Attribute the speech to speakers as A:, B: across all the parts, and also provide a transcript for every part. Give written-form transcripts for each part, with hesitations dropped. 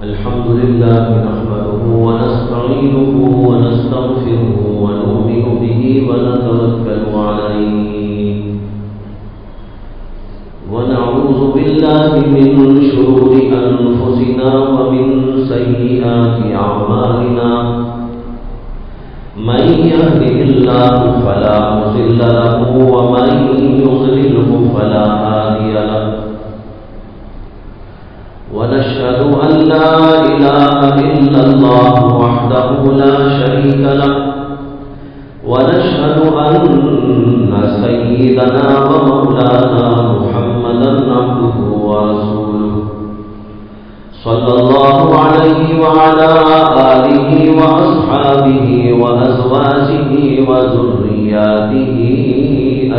A: الحمد لله نحمده ونستعينه ونستغفره ونؤمن به ونتوكل عليه ونعوذ بالله من شرور أنفسنا ومن سيئات أعمالنا من يهده الله فلا مضل له ومن يضلله فلا هادي له ونشهد أن لا إله إلا الله وحده لا شريك له ونشهد أن سيدنا ومولانا محمدا عبده ورسوله صلى الله عليه وعلى آله وأصحابه وأزواجه وذرياته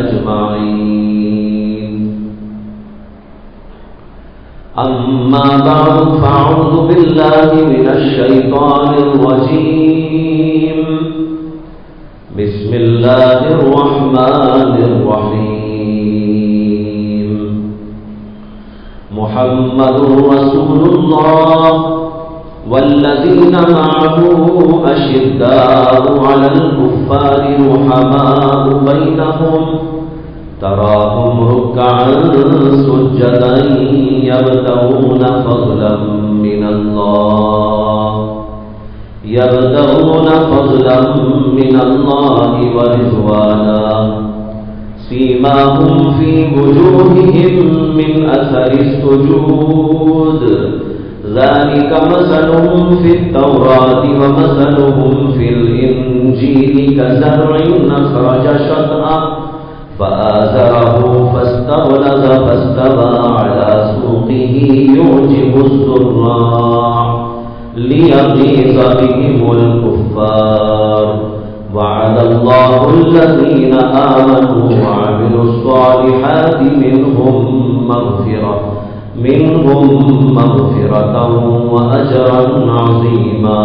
A: أجمعين أما بعد فأعوذ بالله من الشيطان الرجيم بسم الله الرحمن الرحيم محمد رسول الله والذين معه أشداء على الكفار رحماء بينهم تراهم ركعا سجدا يبتغون فضلا من الله ورضوانا سيماهم في وجوههم من أثر السجود ذلك مثلهم في التوراة ومثلهم في الإنجيل كزرع أخرج شطأه فآزره فاستغلظ فاستوى على سوقه يعجب الزراع ليغيظ بهم الكفار وعد الله الذين آمنوا وعملوا الصالحات منهم مغفرة وأجرا عظيما.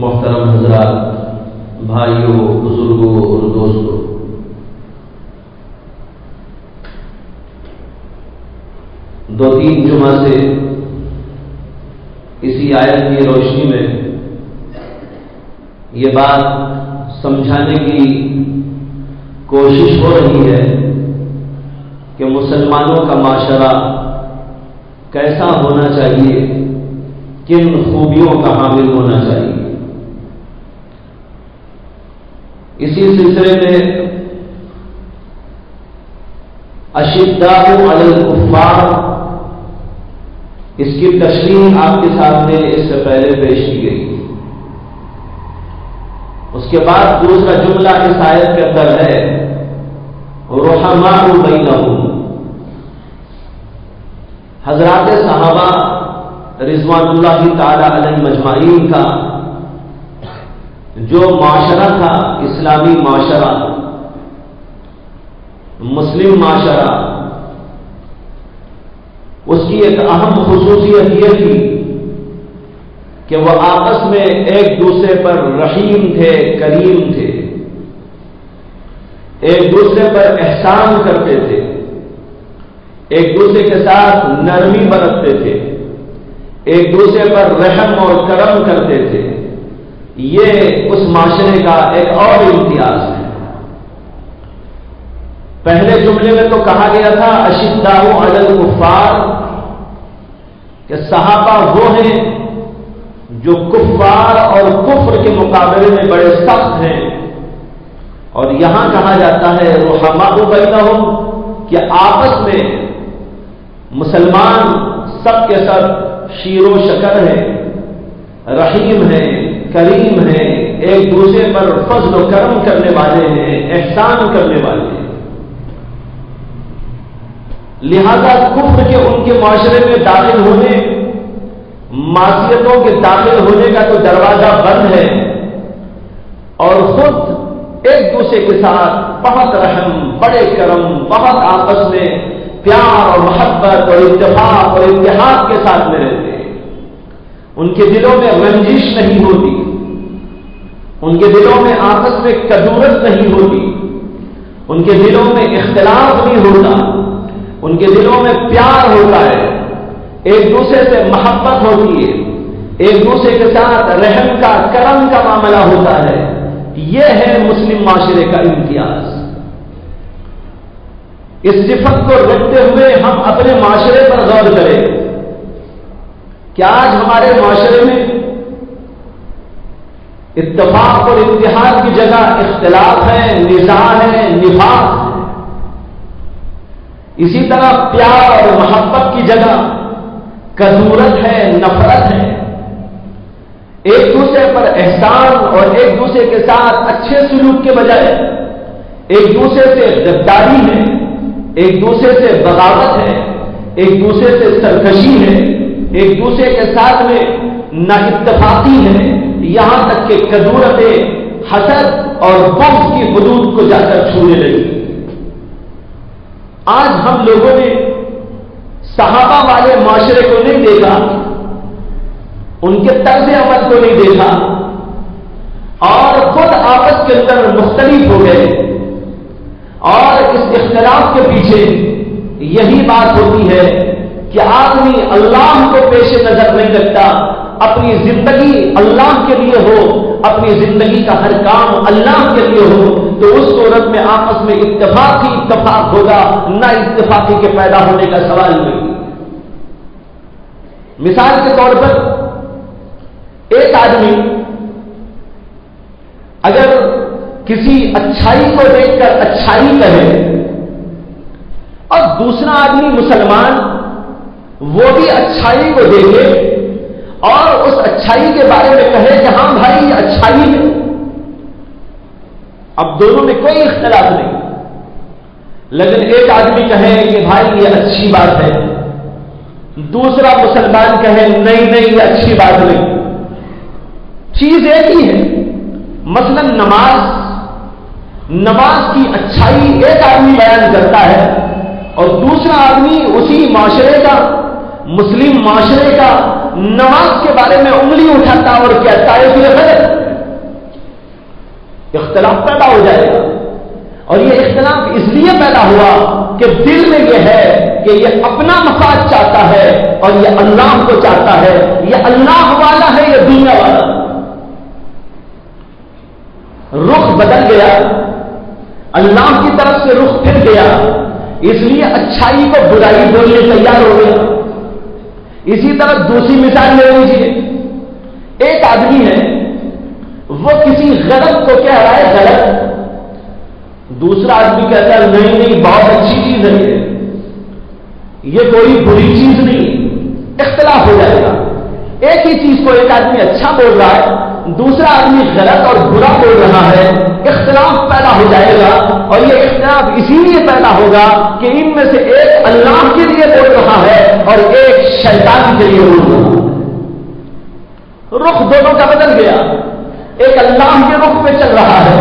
A: محترم حضرات، بھائیوں، بزرگوں اور دوستوں، دو تین جمعہ سے اسی آیت کی روشنی میں یہ بات سمجھانے کی کوشش ہو رہی ہے کہ مسلمانوں کا معاشرہ کیسا ہونا چاہیے، کن خوبیوں کا حامل ہونا چاہیے. اسی سلسلے میں اشداء علی الکفار، اس کی تشریح آپ کے سامنے اس سے پہلے پیش کی گئی. اس کے بعد دوسرا جملہ اس آیت کے اندر ہے رحماء بینہم. حضرات صحابہ رضوان اللہ تعالی علیہ مجمعین کا جو معاشرہ تھا، اسلامی معاشرہ، مسلم معاشرہ، اس کی ایک اہم خصوصیت یہ تھی کہ وہ آپس میں ایک دوسرے پر رحیم تھے، کریم تھے، ایک دوسرے پر احسان کرتے تھے، ایک دوسرے کے ساتھ نرمی برتتے تھے، ایک دوسرے پر رحم اور کرم کرتے تھے. یہ اس معاشرے کا ایک اور امتیاز ہے. پہلے جملے میں تو کہا گیا تھا اشداء علی الکفار، کہ صحابہ وہ ہیں جو کفار اور کفر کے مقابلے میں بڑے سخت ہیں. اور یہاں کہا جاتا ہے رحماء بینہم، کہ آپس میں مسلمان سب کے سب شیر و شکر ہیں، رحیم ہیں، کریم ہیں، ایک دوسرے پر فضل و کرم کرنے والے ہیں، احسان کرنے والے ہیں. لہذا کفر کے ان کے معاشرے میں داخل ہونے، معصیتوں کے داخل ہونے کا تو دروازہ بند ہے، اور خود ایک دوسرے کے ساتھ بہت رحم، بڑے کرم، بہت آپس میں پیار اور محبت اور اتفاق اور اتحاد کے ساتھ میں رہتے ہیں. ان کے دلوں میں رنجش نہیں ہوتی. ان کے دلوں میں آپس میں کدورت نہیں ہوتی، ان کے دلوں میں اختلاف نہیں ہوتا، ان کے دلوں میں پیار ہوتا ہے، ایک دوسرے سے محبت ہوتی ہے، ایک دوسرے کے ساتھ رحم کا کرم کا معاملہ ہوتا ہے۔ یہ ہے مسلم معاشرے کا امتیاز۔ اس صفت کو رکھتے ہوئے ہم اپنے معاشرے پر غور کریں کہ آج ہمارے معاشرے میں اتفاق اور اتحاد کی جگہ اختلاف ہے، نزاع ہے، نفاق ہے۔ اسی طرح پیار اور محبت کی جگہ کدورت ہے، نفرت ہے۔ ایک دوسرے پر احسان اور ایک دوسرے کے ساتھ اچھے سلوک کے بجائے ایک دوسرے سے غداری ہے، ایک دوسرے سے بغاوت ہے، ایک دوسرے سے سرکشی ہے، ایک دوسرے کے ساتھ میں نا اتفاقی ہے، یہاں تک کہ کدورت حسد اور بغض کی حدود کو جا کر چھونے لگی۔ آج ہم لوگوں نے صحابہ والے معاشرے کو نہیں دیکھا، ان کے طرز عمل کو نہیں دیکھا، اور خود آپس کے اندر مختلف ہو گئے، اور اس اختلاف کے پیچھے یہی بات ہوتی ہے کہ آدمی اللہ کو پیش نظر نہیں رکھتا، اپنی زندگی اللہ کے لیے ہو، اپنی زندگی کا ہر کام اللہ کے لیے ہو، تو اس صورت میں آپس میں اتفاق ہی اتفاق ہوگا، نہ اتفاقی کے پیدا ہونے کا سوال نہیں۔ مثال کے طور پر ایک آدمی اگر کسی اچھائی کو دیکھ کر اچھائی کہے اور دوسرا آدمی مسلمان وہ بھی اچھائی کو دیکھے اور اس اچھائی کے بارے میں کہے کہ ہاں بھائی یہ اچھائی ہے، اب دونوں میں کوئی اختلاف نہیں، لیکن ایک آدمی کہے کہ بھائی یہ اچھی بات ہے، دوسرا مسلمان کہے نہیں نہیں یہ اچھی بات نہیں، چیز ایک ہی ہے۔ مثلا نماز کی اچھائی ایک آدمی بیان کرتا ہے اور دوسرا آدمی اسی معاشرے کا، مسلم معاشرے کا، نماز کے بارے میں انگلی اٹھاتا اور کہتا ہے کہ یہ غلط، اختلاف پیدا ہو جائے گا۔ اور یہ اختلاف اس لیے پیدا ہوا کہ دل میں یہ ہے کہ یہ اپنا مفاد چاہتا ہے اور یہ اللہ کو چاہتا ہے، یہ اللہ والا ہے، یہ دنیا والا۔ رخ بدل گیا، اللہ کی طرف سے رخ پھر گیا، اس لیے اچھائی کو برائی بولنے تیار ہو گیا۔ اسی طرح دوسری مثال لے لیجیے، ایک آدمی ہے وہ کسی غلط کو کہہ رہا ہے غلط، دوسرا آدمی کہتا ہے نہیں نہیں بہت اچھی چیز ہے، یہ کوئی بری چیز نہیں، اختلاف ہو جائے گا۔ ایک ہی چیز کو ایک آدمی اچھا بول رہا ہے، دوسرا آدمی غلط اور برا بول رہا ہے، اختلاف پیدا ہو جائے گا، اور یہ اختلاف اسی لیے پیدا ہوگا کہ ان میں سے ایک اللہ کے لیے بول رہا ہے اور ایک شیطان کے لیے بول رہا ہے۔ رخ دونوں کا بدل گیا، ایک اللہ کے رخ پہ چل رہا ہے،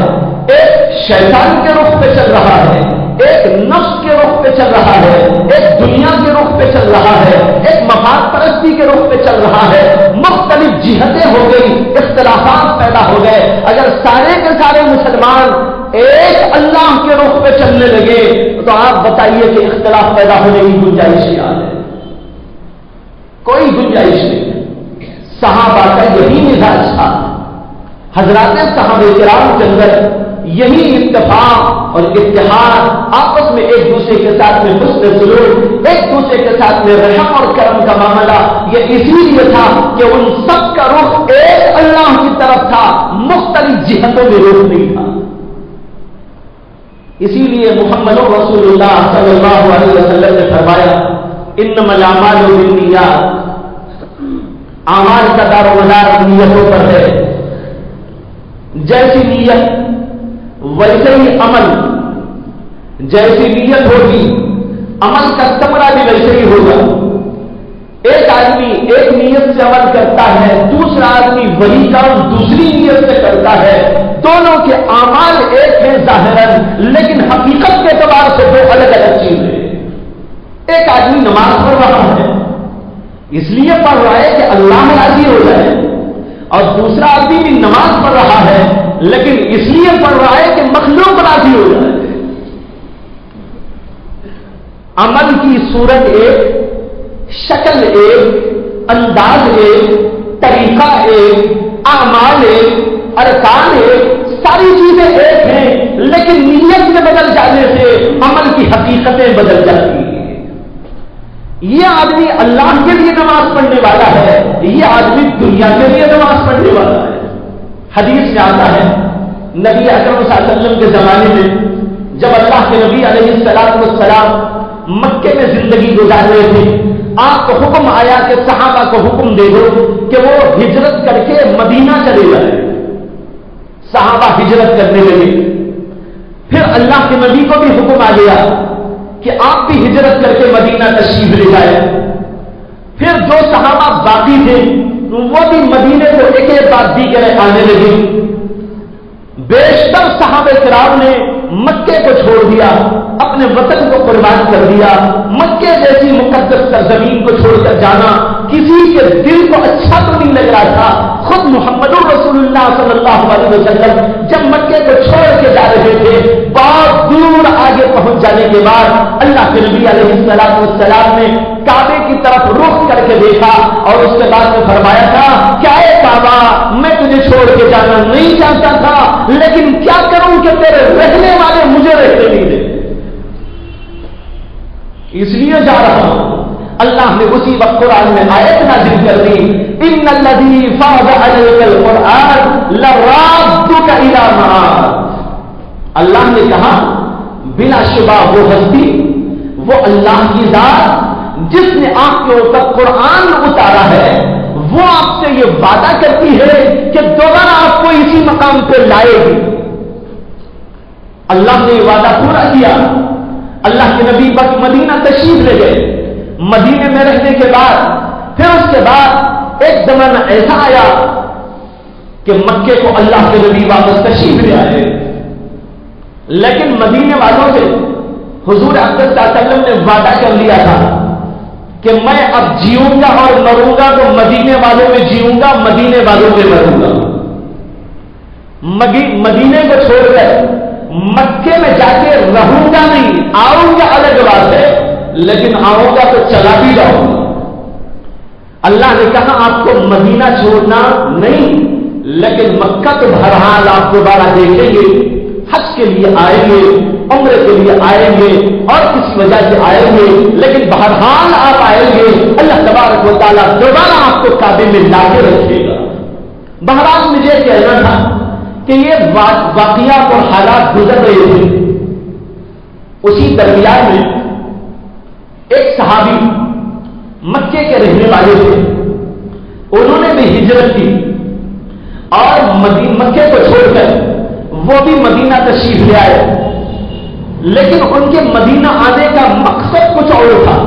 A: ایک شیطان کے رخ پہ چل رہا ہے، ایک نفس کے رخ پہ چل رہا ہے، ایک دنیا کے رخ پہ چل رہا ہے، ایک مفاد پرستی کے رخ پہ چل رہا ہے، مختلف جہتیں ہو گئی، اختلافات پیدا ہو گئے۔ اگر سارے کے سارے مسلمان ایک اللہ کے رخ پہ چلنے لگے تو آپ بتائیے کہ اختلاف پیدا ہونے کی گنجائش کیا ہے؟ کوئی گنجائش نہیں۔ صحابہ کا یہی مزاج تھا، حضرات صحابہ کرام کے اندر یہی اتفاق اور اتحاد، آپس میں ایک دوسرے کے ساتھ میں حسن سلوک، ایک دوسرے کے ساتھ میں رحم اور کرم کا معاملہ، یہ اسی لیے تھا کہ ان سب کا رخ ایک اللہ کی طرف تھا، مختلف جہتوں میں رخ نہیں تھا۔ اسی لیے محمد رسول اللہ صلی اللہ علیہ وسلم نے فرمایا انما الاعمال بالنیات، اعمال کا دار و مدار نیتوں پر ہے، جیسی نیت ویسے ہی عمل، جیسی نیت ہوگی عمل کا ثمرہ بھی ویسے ہی ہوگا۔ ایک آدمی ایک نیت سے عمل کرتا ہے، دوسرا آدمی وہی کام دوسری نیت سے کرتا ہے، دونوں کے اعمال ایک ہیں ظاہراً، لیکن حقیقت کے اعتبار سے دو الگ الگ چیزیں۔ ایک آدمی نماز پڑھ رہا ہے، اس لیے پڑھ رہا ہے کہ اللہ راضی ہو جائے، اور دوسرا آدمی بھی نماز پڑھ رہا ہے صورت ایک، شکل ایک، انداز ایک، طریقہ ایک، اعمال ایک، ارکان ایک، ساری چیزیں ایک ہیں، لیکن نیت میں بدل جانے سے عمل کی حقیقتیں بدل جاتی ہیں۔ یہ آدمی اللہ کے لیے نماز پڑھنے والا ہے، یہ آدمی دنیا کے لیے نماز پڑھنے والا ہے۔ حدیث میں آتا ہے نبی اکرم صلی اللہ علیہ وسلم کے زمانے میں جب اللہ کے نبی علیہ السلام مکے میں زندگی گزار رہے تھے، آپ کو حکم آیا کہ صحابہ کو حکم دے دو کہ وہ ہجرت کر کے مدینہ چلے جائیں۔ صحابہ ہجرت کرنے لگے۔ پھر اللہ کے نبی کو بھی حکم آ گیا کہ آپ بھی ہجرت کر کے مدینہ تشریف لے جائیں۔ پھر جو صحابہ باقی تھے وہ بھی مدینے کو ایک ایک بار دیگر آنے لگے۔ بیشتر صحابہ کرام نے مکے کو چھوڑ دیا، اپنے وطن کو قربان کر دیا۔ مکے جیسی مقدس سرزمین کو چھوڑ کر جانا کسی کے دل کو اچھا تو نہیں لگ رہا تھا۔ خود محمد رسول اللہ صلی اللہ علیہ وسلم جب مکے کو چھوڑ کے جا رہے تھے، بہت دور آگے پہنچ جانے کے بعد اللہ کے نبی علیہ السلام نے کعبے کی طرف رخ کر کے دیکھا اور اس کے بعد میں فرمایا تھا، کیا ہے کعبہ، میں تجھے چھوڑ کے جانا نہیں چاہتا تھا، لیکن کیا کروں کہ تیرے رہنے والے مجھے رہتے نہیں دے، اس لیے جا رہا ہوں۔ اللہ نے اسی وقت قرآن میں آیت نازل کر دی، ان الذی فرض علیک القرآن لرادک الی معاد۔ اللہ نے کہا بلا شبہ وہ ہستی، وہ اللہ کی ذات جس نے آپ کے اوپر قرآن اتارا ہے، وہ آپ سے یہ وعدہ کرتی ہے کہ دوبارہ آپ کو اسی مقام پہ لائے گی۔ اللہ نے یہ وعدہ پورا کیا۔ اللہ کے نبی بس مدینہ تشریف لے گئے۔ مدینے میں رہنے کے بعد پھر اس کے بعد ایک زمانہ ایسا آیا کہ مکے کو اللہ کے نبی واپس تشریف لے آئے، لیکن مدینے والوں سے حضور اقدس صلی اللہ علیہ وسلم نے وعدہ کر لیا تھا کہ میں اب جیوں گا اور مروں گا تو مدینے والوں میں جیوں گا، مدینے والوں میں مروں گا۔ مدینے کو چھوڑ کر مکے میں جا کے رہوں گا نہیں، آؤں گا الگ بات ہے، لیکن آؤں گا تو چلا بھی جاؤں گا۔ اللہ نے کہا آپ کو مدینہ چھوڑنا نہیں، لیکن مکہ تو بہرحال آپ دوبارہ دیکھیں گے، حج کے لیے آئیں گے، عمرے کے لیے آئیں گے اور کسی وجہ سے آئیں گے، لیکن بہرحال آپ آئیں گے، اللہ تبارک و تعالیٰ دوبارہ آپ کو کعبے میں لا کے رکھے گا۔ بہرحال مجھے کہنا تھا کہ یہ واقعات اور حالات گزر رہے تھے، اسی درمیان میں ایک صحابی مکے کے رہنے والے تھے، انہوں نے بھی ہجرت کی اور مکے کو چھوڑ کر وہ بھی مدینہ تشریف لے آئے، لیکن ان کے مدینہ آنے کا مقصد کچھ اور تھا۔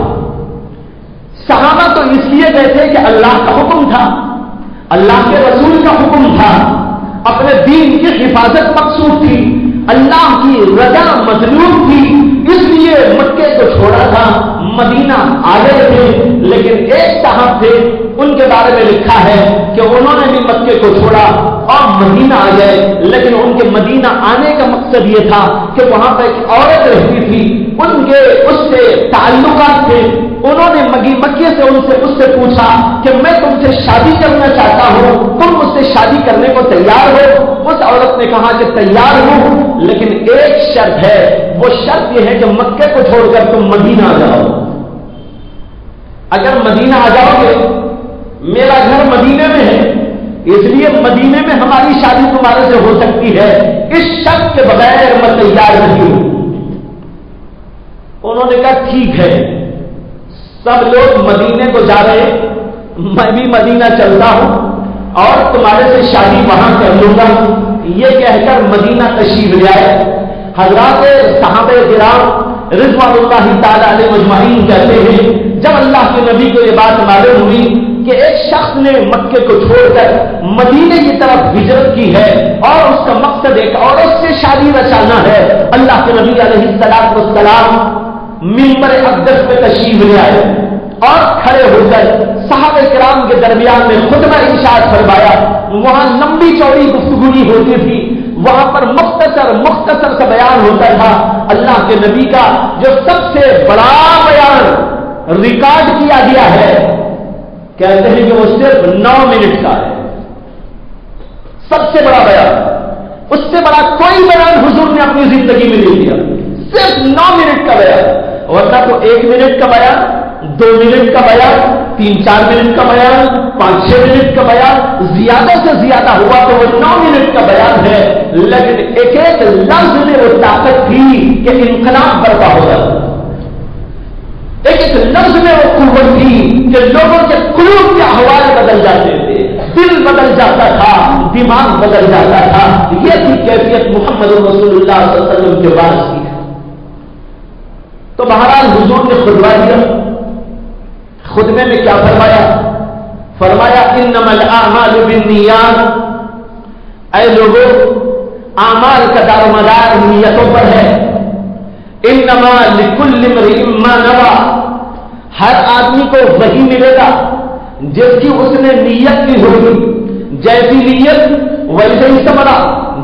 A: صحابہ تو اس لیے گئے تھے کہ اللہ کا حکم تھا، اللہ کے رسول کا حکم تھا، اپنے دین کی حفاظت مقصود تھی، اللہ کی رضا مطلوب تھی، اس لیے مکے کو چھوڑا تھا، مدینہ آ گئے تھے۔ لیکن ایک صاحب تھے، ان کے بارے میں لکھا ہے کہ انہوں نے بھی مکے کو چھوڑا اور مدینہ آ گئے، لیکن ان کے مدینہ آنے کا مقصد یہ تھا کہ وہاں پہ ایک عورت رہتی تھی، ان کے اس سے تعلقات تھے۔ انہوں نے مکے سے اس سے پوچھا کہ میں تم سے شادی کرنا چاہتا ہوں، تم مجھ سے شادی کرنے کو تیار ہو؟ اس عورت نے کہا کہ تیار ہوں، لیکن ایک شرط ہے، وہ شرط یہ ہے کہ مکے کو چھوڑ کر تم مدینہ آ جاؤ۔ اگر مدینہ آ جاؤ گے، میرا گھر مدینے میں ہے، اس لیے مدینے میں ہماری شادی تمہارے سے ہو سکتی ہے، اس شرط کے بغیر میں تیار نہیں ہوں۔ انہوں نے کہا ٹھیک ہے، سب لوگ مدینے کو جا رہے، میں بھی مدینہ چلتا ہوں اور تمہارے سے شادی وہاں کر لوں گا۔ یہ کہہ کر مدینہ تشریف لے آئے۔ حضرات صحابہ کرام رضوان اللہ تعالی علیہ مجمعین کہتے ہیں جب اللہ کے نبی کو یہ بات معلوم ہوئی کہ ایک شخص نے مکے کو چھوڑ کر مدینے کی طرف ہجرت کی ہے اور اس کا مقصد ایک عورت سے شادی رچانا ہے، اللہ کے نبی علیہ السلام منبر اقدس پہ تشریف لے آئے اور کھڑے ہو کر صحابہ کرام کے درمیان میں خطبہ ارشاد فرمایا۔ وہاں لمبی چوڑی گفتگو ہوتی تھی، وہاں پر مختصر سا بیان ہوتا تھا۔ اللہ کے نبی کا جو سب سے بڑا بیان ریکارڈ کیا گیا ہے، کہتے ہیں کہ وہ صرف 9 منٹ کا ہے، سب سے بڑا بیان، اس سے بڑا کوئی بیان حضور نے اپنی زندگی میں نہیں دیا، صرف 9 منٹ کا بیان، ورنہ تو 1 منٹ کا بیان، 2 منٹ کا بیان، 3-4 منٹ کا بیان، 5-6 منٹ کا بیان، زیادہ سے زیادہ ہوا تو وہ 9 منٹ کا بیان ہے، لیکن ایک ایک لفظ میں وہ طاقت تھی کہ انقلاب برپا ہو جاتا، ایک ایک لفظ میں وہ قوت تھی کہ لوگوں کے قلوب کے احوال بدل جاتے تھے، دل بدل جاتا تھا، دماغ بدل جاتا تھا، یہ تھی کیفیت محمد رسول اللہ صلی اللہ علیہ وسلم کے بعد کی۔ تو بہرحال حضور نے خطبہ دیا، خطبے میں کیا فرمایا انما الاعمال بالنیات، اے لوگوں اعمال کا دار و مدار نیتوں پر ہے، انما لکل امرئ ما نوى، ہر آدمی کو وہی ملے گا جس کی اس نے نیت کی ہوگی، جیسی نیت ویسے ہی ثمرہ،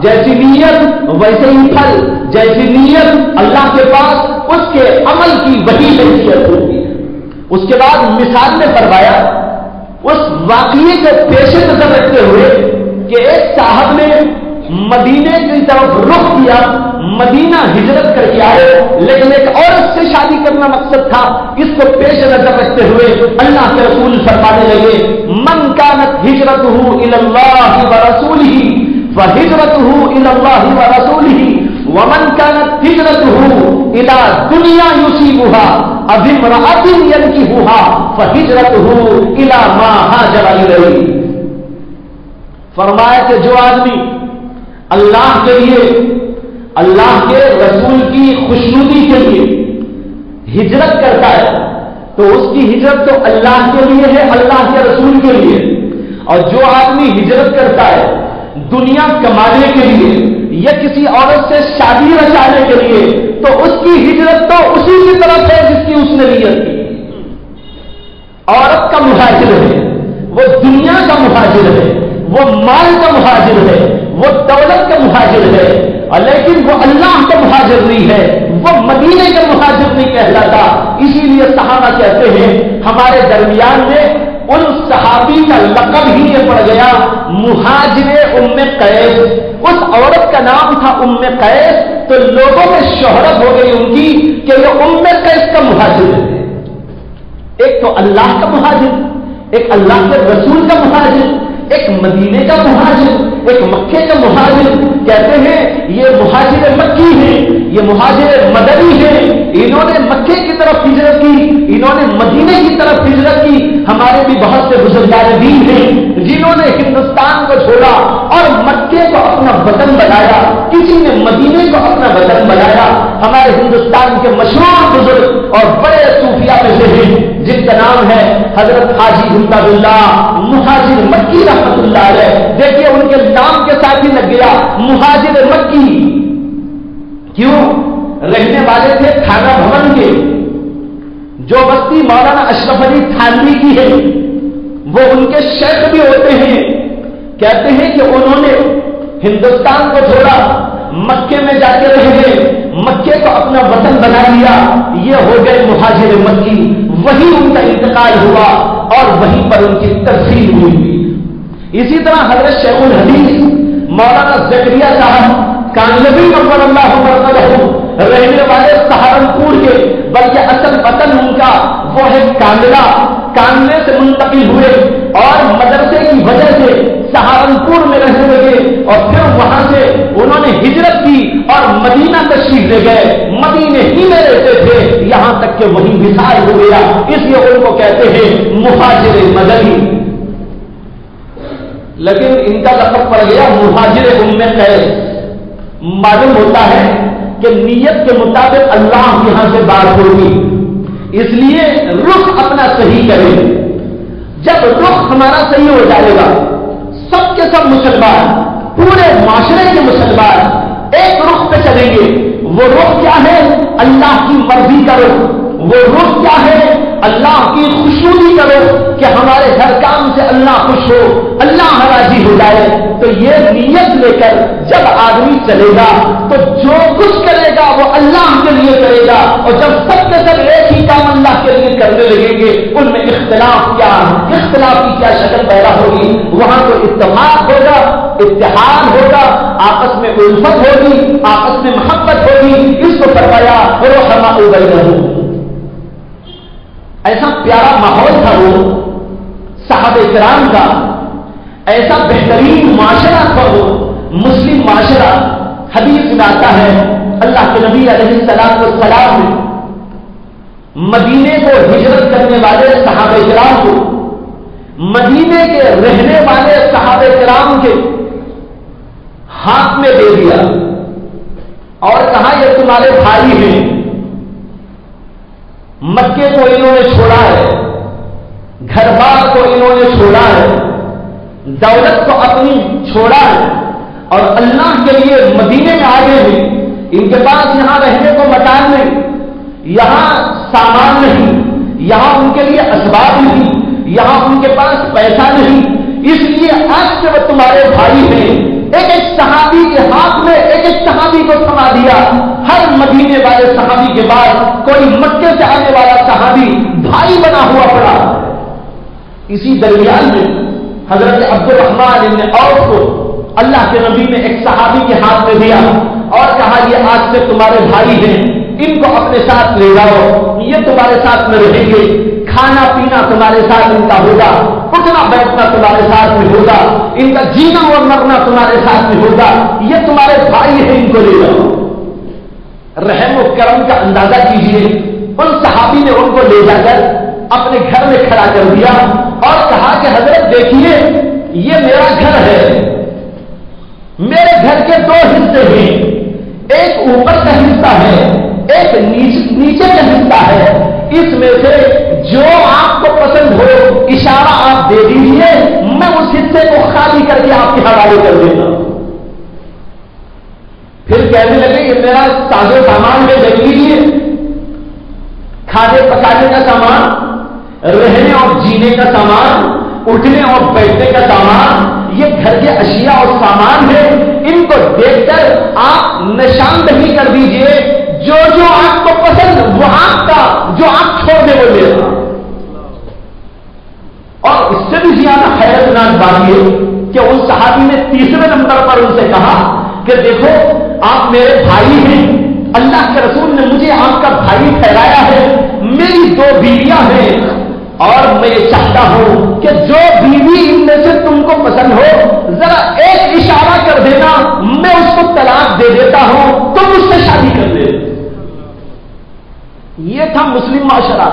A: جیسی نیت ویسے ہی پھل، جیسی نیت اللہ کے پاس اس کے عمل کی وہی حیثیت ہوگی۔ اس کے بعد مثال میں فرمایا اس واقعے کو پیش نظر رکھتے ہوئے کہ ایک صاحب نے مدینے کی طرف رخ کیا، مدینہ ہجرت کر کے آئے، لیکن ایک عورت سے شادی کرنا مقصد تھا، اس کو پیش نظر رکھتے ہوئے اللہ کے رسول فرمانے لگے من کانت ہجرتہ الی اللہ ورسولہ فہجرتہ الی اللہ ورسولہ ومن كانت هجرته الى دنيا يصيبها او امرأة ينكحها فهجرته الى ما هاجر اليه۔ فرمایا کہ جو آدمی اللہ کے لیے، اللہ کے رسول کی خوشنودی کے لیے ہجرت کرتا ہے تو اس کی ہجرت تو اللہ کے لیے ہے، اللہ کے رسول کے لیے، اور جو آدمی ہجرت کرتا ہے دنیا کمانے کے لیے یا کسی عورت سے شادی رچانے کے لیے تو اس کی ہجرت تو اسی کی طرف ہے جس کی اس نے نیت کی۔ عورت کا مہاجر ہے، وہ دنیا کا مہاجر ہے، وہ مال کا مہاجر ہے، وہ دولت کا مہاجر ہے، لیکن وہ اللہ کا مہاجر نہیں ہے، وہ مدینے کا مہاجر نہیں کہلاتا۔ اسی لیے صحابہ کہتے ہیں ہمارے درمیان میں ان صحابی کا لقب ہی یہ پڑ گیا مہاجر ام قیس، اس عورت کا نام تھا ام قیس، تو لوگوں میں شہرت ہو گئی ان کی کہ یہ ام قیس کا مہاجر ہے۔ ایک تو اللہ کا مہاجر، ایک اللہ کے رسول کا مہاجر، ایک مدینے کا مہاجر، ایک مکے کا مہاجر۔ کہتے ہیں یہ مہاجر مکی ہیں، یہ مہاجر مدنی ہیں، انہوں نے مکے کی طرف ہجرت کی، انہوں نے مدینے کی طرف ہجرت کی۔ ہمارے بھی بہت سے بزرگان دین ہیں جنہوں نے ہندوستان کو چھوڑا اور مکے کو اپنا وطن بنایا، کسی نے مدینے کو اپنا وطن بنایا۔ ہمارے ہندوستان کے مشہور بزرگ اور بڑے صوفیاء میں سے ہیں جن کا نام ہے حضرت حاجی امداد اللہ مہاجر مکی رحمت اللہ علیہ۔ دیکھیے ان کے نام کے ساتھ ہی لگ گیا مہاجر مکی، کیوں؟ رہنے والے تھے تھانہ بھون کے، جو بستی مولانا اشرف علی تھانوی کی ہے وہ ان کے شیخ بھی ہوتے ہیں۔ کہتے ہیں کہ انہوں نے ہندوستان کو چھوڑا، مکے میں جا کے رہ گئے، مکے کو اپنا وطن بنا لیا، یہ ہو گئے مہاجر مکی۔ وہی ان کا انتقال ہوا اور وہیں پر ان کی ترسیل ہوئی۔ اسی طرح حضرت شیخ الحدیث مولانا زکریا صاحب کانلوی نور اللہ مرتبہ رہنے والے سہارنپور کے، بلکہ اصل وطن ان کا وہ ہے کانگڑا، کانگڑے سے منتقل ہوئے اور مدرسے کی وجہ سے سہارنپور میں رہنے لگے، اور پھر وہاں سے انہوں نے ہجرت کی اور مدینہ تشریف لے گئے، مدینے ہی میں رہتے تھے یہاں تک کہ وہی وصال ہو گیا، اس لیے ان کو کہتے ہیں مہاجر مدنی۔ لیکن ان کا لقب پڑ گیا مہاجر ام قیس۔ معلوم ہوتا ہے کہ نیت کے مطابق اللہ یہاں سے بات ہوگی، اس لیے رخ اپنا صحیح کریں۔ جب رخ ہمارا صحیح ہو جائے گا، سب کے سب مسلمان، پورے معاشرے کے مسلمان ایک رخ پہ چلیں گے۔ وہ رخ کیا ہے؟ اللہ کی مرضی کا رخ۔ وہ رخ کیا ہے؟ اللہ کی خوشنودی کا رخ، کہ ہمارے ہر کام سے اللہ خوش ہو، اللہ راضی ہو جائے۔ تو یہ نیت لے کر جب آدمی چلے گا تو جو کچھ کرے گا وہ اللہ کے لیے کرے گا، اور جب سب کے سب ایک ہی کام اللہ کے لیے کرنے لگیں گے ان میں اختلاف کی کیا شکل پیدا ہوگی؟ وہاں تو اتفاق ہوگا، اتحاد ہوگا، آپس میں الفت ہوگی، آپس میں محبت ہوگی۔ اس کو فرمایا رحماء بینہم۔ ایسا پیارا ماحول تھا وہ صحابہ کرام کا، ایسا بہترین معاشرہ تھا وہ مسلم معاشرہ۔ حدیث میں آتا ہے اللہ کے نبی علیہ الصلوۃ والسلام نے مدینے کو ہجرت کرنے والے صحابہ کرام کو، مدینے کے رہنے والے صحابہ کرام کے ہاتھ میں دے دیا اور کہا یہ تمہارے بھائی ہیں، مکے کو انہوں نے چھوڑا ہے، گھر بار کو انہوں نے چھوڑا ہے، دولت کو اپنی چھوڑا ہے اور اللہ کے لیے مدینے میں آ گئے ہیں۔ ان کے پاس یہاں رہنے کو مکان نہیں، یہاں سامان نہیں، یہاں ان کے لیے اسباب نہیں، یہاں ان کے پاس پیسہ نہیں، اس لیے آج سے وہ تمہارے بھائی ہیں۔ ایک ایک صحابی کے ہاتھ میں ایک ایک صحابی کو تھما دیا۔ ہر مدینے والے صحابی کے بعد کوئی مکے سے آنے والا صحابی بھائی بنا ہوا پڑا۔ اسی درمیان میں حضرت عبد الرحمن بن عوف کو اللہ کے نبی نے ایک صحابی کے ہاتھ میں دیا اور کہا یہ آج سے تمہارے بھائی ہیں، ان کو اپنے ساتھ لے جاؤ، یہ تمہارے ساتھ میں رہیں گے، کھانا پینا تمہارے ساتھ ان کا ہوگا، اٹھنا بیٹھنا تمہارے ساتھ میں ہوگا، ان کا جینا اور مرنا تمہارے ساتھ میں ہوگا، یہ تمہارے بھائی ہیں، ان کو لے جاؤ۔ رحم و کرم کا اندازہ کیجیے، ان صحابی نے ان کو لے جا کر اپنے گھر میں کھڑا کر دیا اور کہا کہ حضرت دیکھیے یہ میرا گھر ہے، میرے گھر کے دو حصے ہیں، ایک اوپر کا حصہ ہے، ایک نیچے کا حصہ ہے، اس میں سے جو آپ کو پسند ہو اشارہ آپ دے دیجیے، میں اس حصے کو خالی کر کے آپ کے حوالے کر دیتا ہوں۔ پھر کہنے لگے یہ میرا ساز و سامان ہے، دیکھ لیجیے، کھانے پکانے کا سامان، رہنے اور جینے کا سامان، اٹھنے اور بیٹھنے کا سامان، یہ گھر کے اشیاء اور سامان ہے، ان کو دیکھ کر آپ نشاندہی کر دیجئے، جو جو آپ کو پسند وہ آپ کا، جو آپ چھوڑ دے وہ لینا۔ اور اس سے بھی زیادہ حیرتناک بات یہ کہ ان صحابی نے تیسرے نمبر پر ان سے کہا کہ دیکھو آپ میرے بھائی ہیں، اللہ کے رسول نے مجھے آپ کا بھائی ٹھہرایا ہے، میری دو بیویاں ہیں اور میں یہ چاہتا ہوں کہ جو بیوی ان میں سے تم کو پسند ہو ذرا ایک اشارہ کر دینا، میں اس کو طلاق دے دیتا ہوں، تم اس سے شادی کر دے۔ یہ تھا مسلم معاشرہ،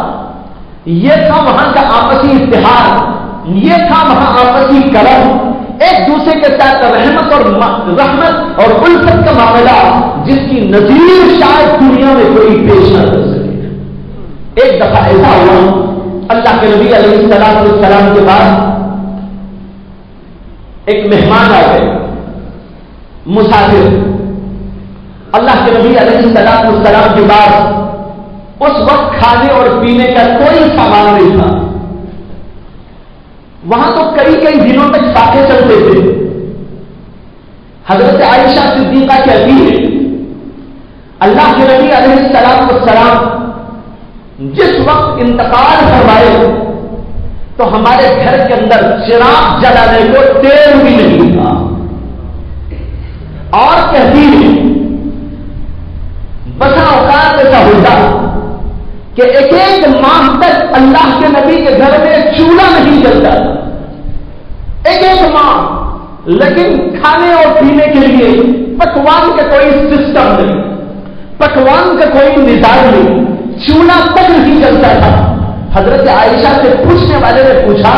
A: یہ تھا وہاں کا آپسی اتحاد، یہ تھا وہاں آپسی کرم، ایک دوسرے کے ساتھ رحمت اور الفت کا معاملہ جس کی نظیر شاید دنیا میں کوئی پیش نہ کر سکے۔ ایک دفعہ ایسا ہوا اللہ کے نبی علیہ السلام والسلام کے بعد ایک مہمان آ گئے، مسافر۔ اللہ کے نبی علیہ السلام والسلام کے بعد اس وقت کھانے اور پینے کا کوئی سامان نہیں تھا، وہاں تو کئی کئی دنوں تک فاقے چلتے تھے۔ حضرت عائشہ صدیقہ کہتی ہے اللہ کے نبی علیہ السلام والسلام جس وقت انتقال فرمائے تو ہمارے گھر کے اندر چراغ جلانے کو تیل بھی نہیں تھا، اور کہتی ہے بسا اوقات ایسا ہوتا کہ ایک ایک ماہ تک اللہ کے نبی کے گھر میں چولہا نہیں جلتا، ایک ایک ماہ، لیکن کھانے اور پینے کے لیے پکوان کا کوئی سسٹم نہیں، پکوان کا کوئی نظام نہیں، چولہا تک نہیں جلتا تھا۔ حضرت عائشہ سے پوچھنے والے نے پوچھا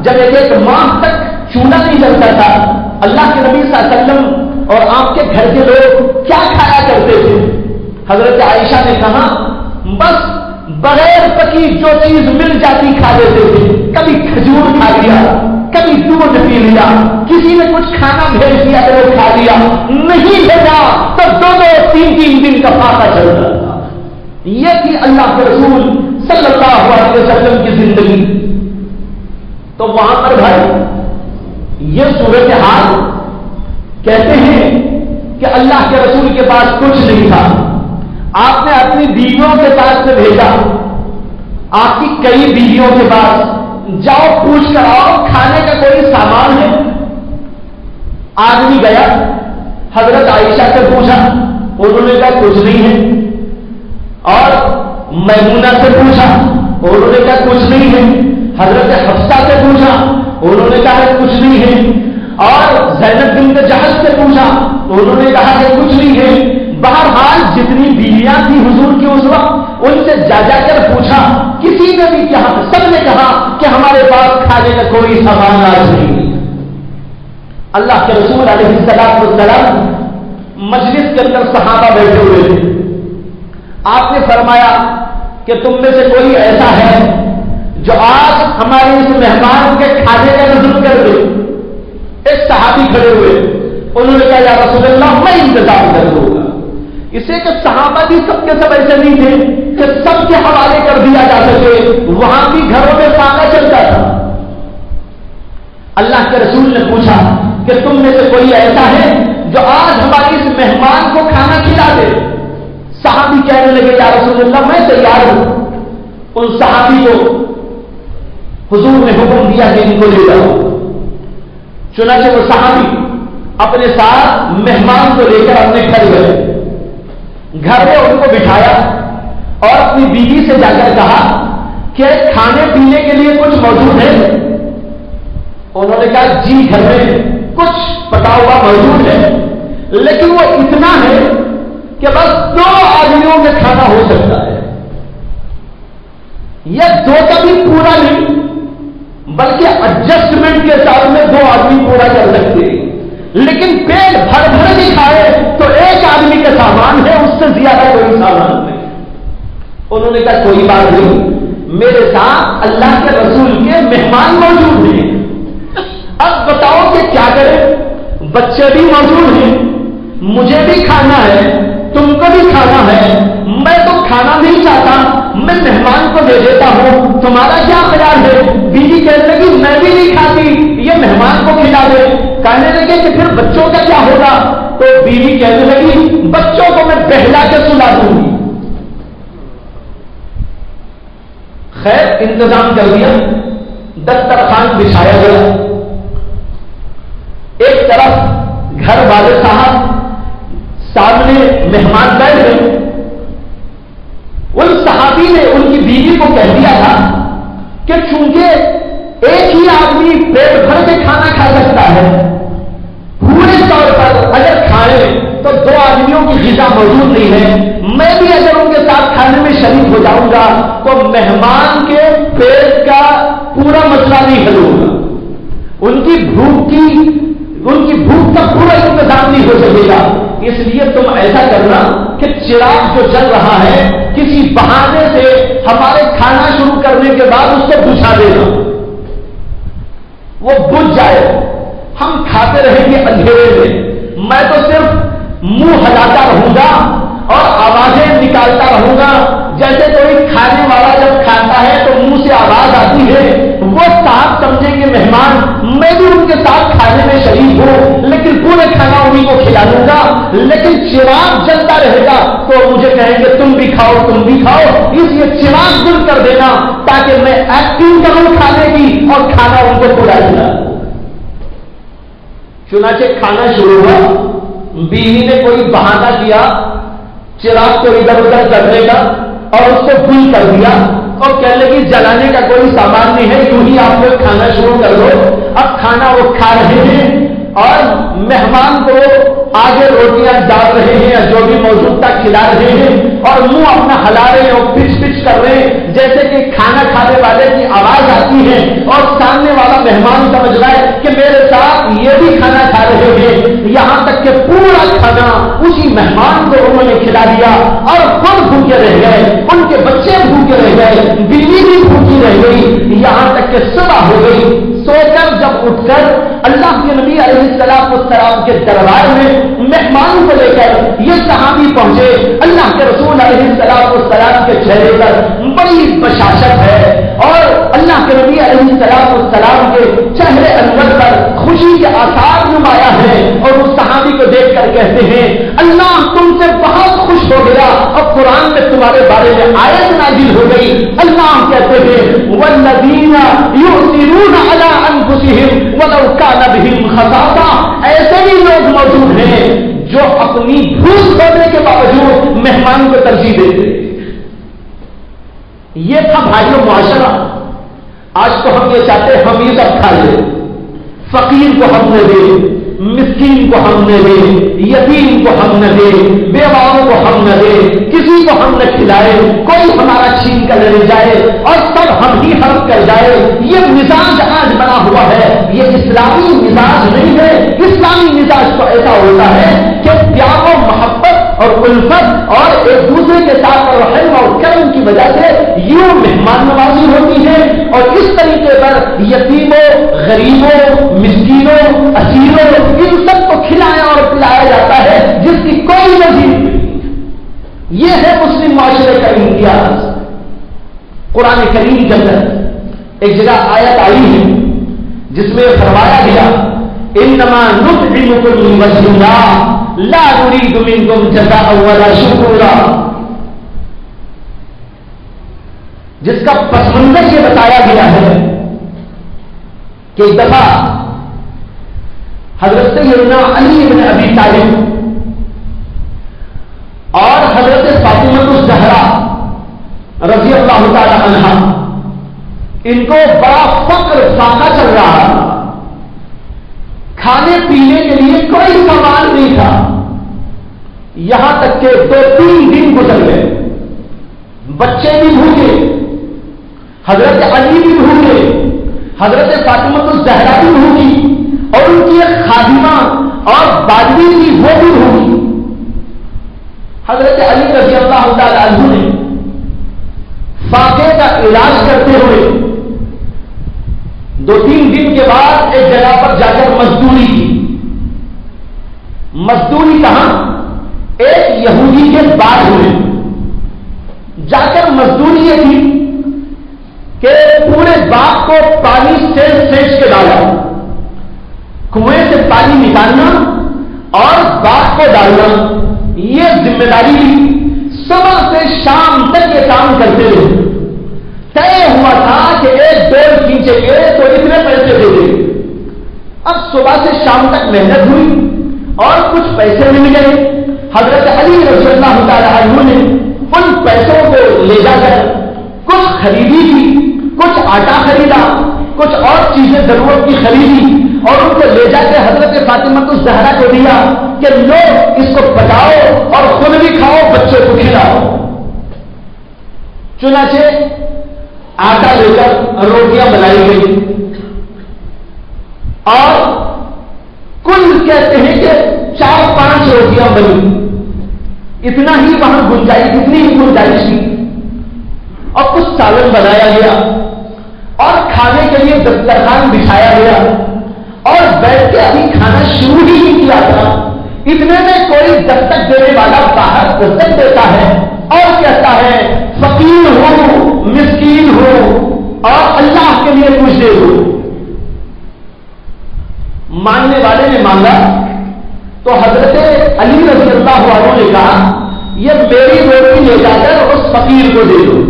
A: جب ایک ایک ماہ تک چولہا نہیں جلتا تھا، اللہ کے نبی صلی اللہ علیہ وسلم اور آپ کے گھر کے لوگ کیا کھایا کرتے تھے؟ حضرت عائشہ نے کہا بس بغیر پکی جو چیز مل جاتی کھا لیتے تھے، کبھی کھجور کھا لیا، کبھی دودھ پی لیا، کسی نے کچھ کھانا بھیج دیا تو وہ کھا لیا، نہیں بھیجا تو دو دو تین تین دن کا فاقہ چلتا تھا۔ یہ تھی اللہ کے رسول صلی اللہ علیہ وسلم کی زندگی۔ تو وہاں پر بھائی یہ صورتحال کہتے ہیں کہ اللہ کے رسول کے پاس کچھ نہیں تھا، آپ نے اپنی بیویوں کے ساتھ میں بھیجا، آپ کی کئی بیویوں کے پاس جاؤ پوچھ کر آؤ کھانے کا کوئی سامان ہے؟ آدمی گیا حضرت عائشہ سے پوچھا، انہوں نے کہا کچھ نہیں ہے، اور میمونہ سے پوچھا، انہوں نے کہا کچھ نہیں ہے، حضرت حفصہ سے پوچھا، انہوں نے کہا کچھ نہیں ہے، اور زینب بنت جحش سے پوچھا، انہوں نے کہا کہ کچھ نہیں ہے۔ بہرحال جتنی بیویاں تھیں حضور کی اس وقت، ان سے جا جا کر پوچھا، کسی نے بھی کہا، سب نے کہا کہ ہمارے پاس کھانے کا کوئی سامان آج نہیں۔ اللہ کے رسول علیہ السلام مجلس کے اندر صحابہ بیٹھے ہوئے تھے، آپ نے فرمایا کہ تم میں سے کوئی ایسا ہے جو آج ہمارے اس مہمان کے کھانے کا نظر کر دے؟ ایک صحابی کھڑے ہوئے، انہوں نے کہا یا رسول اللہ میں انتظام کر دوں گا۔ اسے کہ صحابہ بھی سب کے سب ایسے نہیں تھے کہ سب کے حوالے کر دیا جا سکے، وہاں بھی گھروں میں فاقہ چلتا تھا۔ اللہ کے رسول نے پوچھا کہ تم میں سے کوئی ایسا ہے جو آج ہمارے اس مہمان کو کھانا کھلا دے؟ صحابی کہنے لگے یا رسول اللہ میں تیار ہوں۔ ان صحابی کو حضور نے حکم دیا کہ ان کو لے جاؤ۔ چنانچہ وہ صحابی اپنے ساتھ مہمان کو لے کر اپنے گھر گئے، گھر میں ان کو بٹھایا اور اپنی بیوی سے جا کر کہا کہ کھانے پینے کے لیے کچھ موجود ہے؟ انہوں نے کہا جی گھر میں کچھ پکا ہوا موجود ہے، لیکن وہ اتنا ہے کہ بس 2 آدمیوں میں کھانا ہو سکتا ہے۔ یہ 2 کا بھی پورا نہیں بلکہ ایڈجسٹمنٹ کے ساتھ میں 2 آدمی پورا کر سکتے ہیں، لیکن پیٹ بھر بھر بھی کھائے تو 1 آدمی کا سامان ہے، اس سے زیادہ کوئی سامان نہیں۔ انہوں نے کہا کوئی بات نہیں، میرے ساتھ اللہ کے رسول کے مہمان موجود ہیں، اب بتاؤ کہ کیا کریں؟ بچے بھی موجود ہیں، مجھے بھی کھانا ہے، تم کو بھی کھانا ہے، میں تو کھانا نہیں چاہتا، میں مہمان کو دے دیتا ہوں، تمہارا کیا خیال ہے؟ بیوی کہنے لگی میں بھی نہیں کھاتی، یہ مہمان کو کھلا دے۔ کہنے لگے کہ پھر بچوں کا کیا ہوگا؟ تو بیوی کہنے لگی بچوں کو میں بہلا کے سلا دوں گی۔ خیر انتظام کر دیا، دسترخوان بچھایا گیا، ایک طرف گھر والے صاحب، سامنے مہمان بیٹھ گئے۔ ان صحابی نے ان کی بیوی کو کہہ دیا تھا کہ چونکہ ایک ہی آدمی پیٹ بھر کے کھانا کھا سکتا ہے، پورے طور پر اگر کھائے تو 2 آدمیوں کی غذا موجود نہیں ہے، میں بھی اگر ان کے ساتھ کھانے میں شریک ہو جاؤں گا تو مہمان کے پیٹ کا پورا مسئلہ نہیں حل ہوگا، ان کی بھوک کا پورا انتظام نہیں ہو سکے گا۔ اس لیے تم ایسا کرنا کہ چراغ جو جل رہا ہے کسی بہانے سے ہمارے کھانا شروع کرنے کے بعد اس کو بجھا دینا، وہ بجھ جائے، ہم کھاتے رہیں گے اندھیرے میں تو صرف منہ ہلاتا رہوں گا اور آوازیں نکالتا رہوں گا، جیسے کوئی کھانے والا جب کھاتا ہے تو منہ سے آواز آتی ہے، وہ صاحب سمجھیں گے مہمان، میں بھی ان کے ساتھ کھانے میں شریک ہوں، لیکن پورے کھانا انہیں کو کھلا دوں گا، لیکن چراغ جلتا رہے گا تو مجھے کہیں گے تم بھی کھاؤ تم بھی کھاؤ، اس لیے چراغ دور کر دینا تاکہ میں ایکٹنگ کروں کھانے کی اور کھانا ان کو پورا دیا۔ چنانچہ کھانا شروع ہوا، بیوی نے کوئی بہانہ کیا چراغ کو ادھر ادھر کرنے کا اور اس کو گل کر دیا اور کہنے لگی جلانے کا کوئی سامان نہیں ہے، یوں ہی آپ لوگ کھانا شروع کر دو۔ اب کھانا وہ کھا رہے ہیں اور مہمان کو آگے روٹیاں ڈال رہے ہیں، جو بھی موجود تھا کھلا رہے ہیں اور منہ اپنا ہلا رہے ہیں اور پچ پچ کر رہے ہیں جیسے کہ کھانا کھانے والے کی آواز آتی ہے اور سامنے والا مہمان سمجھ رہا ہے کہ میرے ساتھ یہ بھی کھانا کھا رہے ہیں، یہاں تک کہ پورا کھانا اسی مہمان کو انہوں نے کھلا دیا اور خود بھوکے رہ گئے، ان کے بچے بھوکے رہ گئے، بیوی بھی بھوکی رہ گئی، یہاں تک کہ صبح ہو گئی۔ سو کر جب اٹھ کر اللہ کے نبی علیہ السلام کے دربار میں مہمان کو لے کر یہ صحابی پہنچے، اللہ کے رسول علیہ السلام کے چہرے پر بڑی بشاشت ہے اور اللہ کے نبی علیہ السلام کے چہرے انور پر خوشی کے آثار نمایاں ہیں، اور اس صحابی کو دیکھ کر کہتے ہیں اللہ تم سے بہت خوش خوش ہو گیا اور قرآن میں تمہارے بارے میں آیت نازل ہو گئی. اللہ کہتے ہیں والذین یؤثرون علی انفسہم ولو کان بہم خصاصہ. ایسے بھی لوگ موجود ہیں جو اپنی بھوک ہونے کے باوجود مہمان کو ترجیح دیتے. یہ تھا بھائیوں معاشرہ. آج تو ہم یہ چاہتے ہیں ہم یہ سب کھا لیں, فقیر کو ہم نے دے, مسکین کو ہم نہ دے, یتیم کو ہم نہ دے, بیواؤں کو ہم نہ دے, کسی کو ہم نہ کھلائے, کوئی ہمارا چھین کر لے جائے اور سب ہم ہی ہڑپ کر جائے. یہ مزاج آج بنا ہوا ہے. یہ اسلامی مزاج نہیں ہے. اسلامی مزاج تو ایسا ہوتا ہے کہ پیار و محبت اور الفت اور ایک دوسرے کے ساتھ رحم اور کرم کی وجہ سے یوں مہمان نوازی ہوتی ہے اور اس طریقے پر یتیموں, غریبوں, مسکینوں, اسیروں ان سب کو کھلایا اور پلایا جاتا ہے جس کی کوئی نظیر نہیں. یہ ہے مسلم معاشرے کا امتیاز. قرآن کریم کے اندر ایک جگہ آیت آئی ہے جس میں فرمایا گیا انما نطعمکم لوجه اللہ لا نريد منکم جزاء ولا شکورا. جس کا پس منظر یہ بتایا گیا ہے کہ ایک دفعہ حضرت سیدنا علی بن ابی طالب اور حضرت فاطمہ الزہرا رضی اللہ تعالی عنہا ان کو بڑا فقر فاقہ چل رہا تھا. کھانے پینے کے لیے کوئی سامان نہیں تھا. یہاں تک کہ 2-3 دن گزر گئے. بچے بھی بھوکے, حضرت علی بھی بھوکے, حضرت فاطمہ الزہرا بھی بھوکی اور ان کی ایک خادمہ اور بادی تھی وہ بھی بھوکی. حضرت علی رضی اللہ تعالی عنہ نے فاقے کا علاج کرتے ہوئے 2-3 دن کے بعد ایک جگہ پر جا کر مزدوری کی. مزدوری کہاں؟ ایک یہودی کے باغ میں جا کر مزدوری یہ تھی کہ پورے باغ کو پانی سے سینچ کے ڈالا, کنویں سے پانی نکالنا اور باغ کو ڈالنا, یہ ذمہ داری تھی. صبح سے شام تک یہ کام کرتے رہے. طے ہوا تھا کہ ایک ڈول کھینچیں گے تو اتنے پیسے دے دیں. اب صبح سے شام تک محنت ہوئی اور کچھ پیسے مل گئے. حضرت علی رضی اللہ تعالی عنہ نے ان پیسوں کو لے جا کر کچھ خریدی تھی, کچھ آٹا خریدا, کچھ اور چیزیں ضرورت کی خریدی اور ان کو لے جا کے حضرت فاطمہ الزہرا کو دیا کہ لو اس کو پکاؤ اور خود بھی کھاؤ, بچوں کو کھلاؤ. چنانچہ آٹا لے کر روٹیاں بنائی گئی اور کل کہتے ہیں کہ 4-5 روٹیاں بنی. اتنا ہی وہاں گنجائش, اتنی ہی گنجائش تھی اور کچھ سالن بنایا گیا اور کھانے کے لیے دسترخوان بچھایا گیا اور بیٹھ کے ابھی کھانا شروع ہی نہیں کیا تھا. اتنے میں کوئی دستک دینے والا باہر دستک دیتا ہے اور کہتا ہے فقیر ہو, مسکین ہو اور اللہ کے لیے کچھ دے دو. مانگنے والے نے مانگا تو حضرت علی رضی اللہ عنہ نے کہا یہ میری روٹی لے جا کر اس فقیر کو دے دو.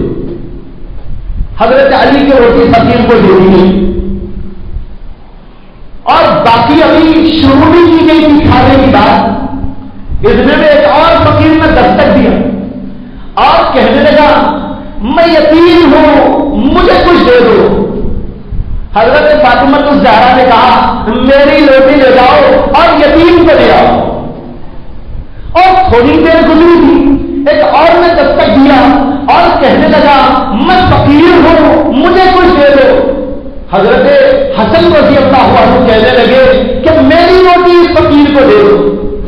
A: حضرت علی کی روٹی فقیر کو دے دی اور باقی ابھی شروع بھی کی گئی تھی کھانے کی بات. اتنے میں ایک اور فقیر نے دستک دیا اور کہنے لگا میں یتیم ہوں, مجھے کچھ دے دو. حضرت فاطمہ الزہرا نے کہا میری روٹی لے جاؤ اور یتیم کو دے آؤ. اور تھوڑی دیر گزری تھی, ایک اور نے دستک دیا اور کہنے لگا میں فقیر ہوں, مجھے کچھ دے دو. حضرت حسن رضی اللہ عنہ کہنے لگے کہ میری روٹی اس فقیر کو دے دو.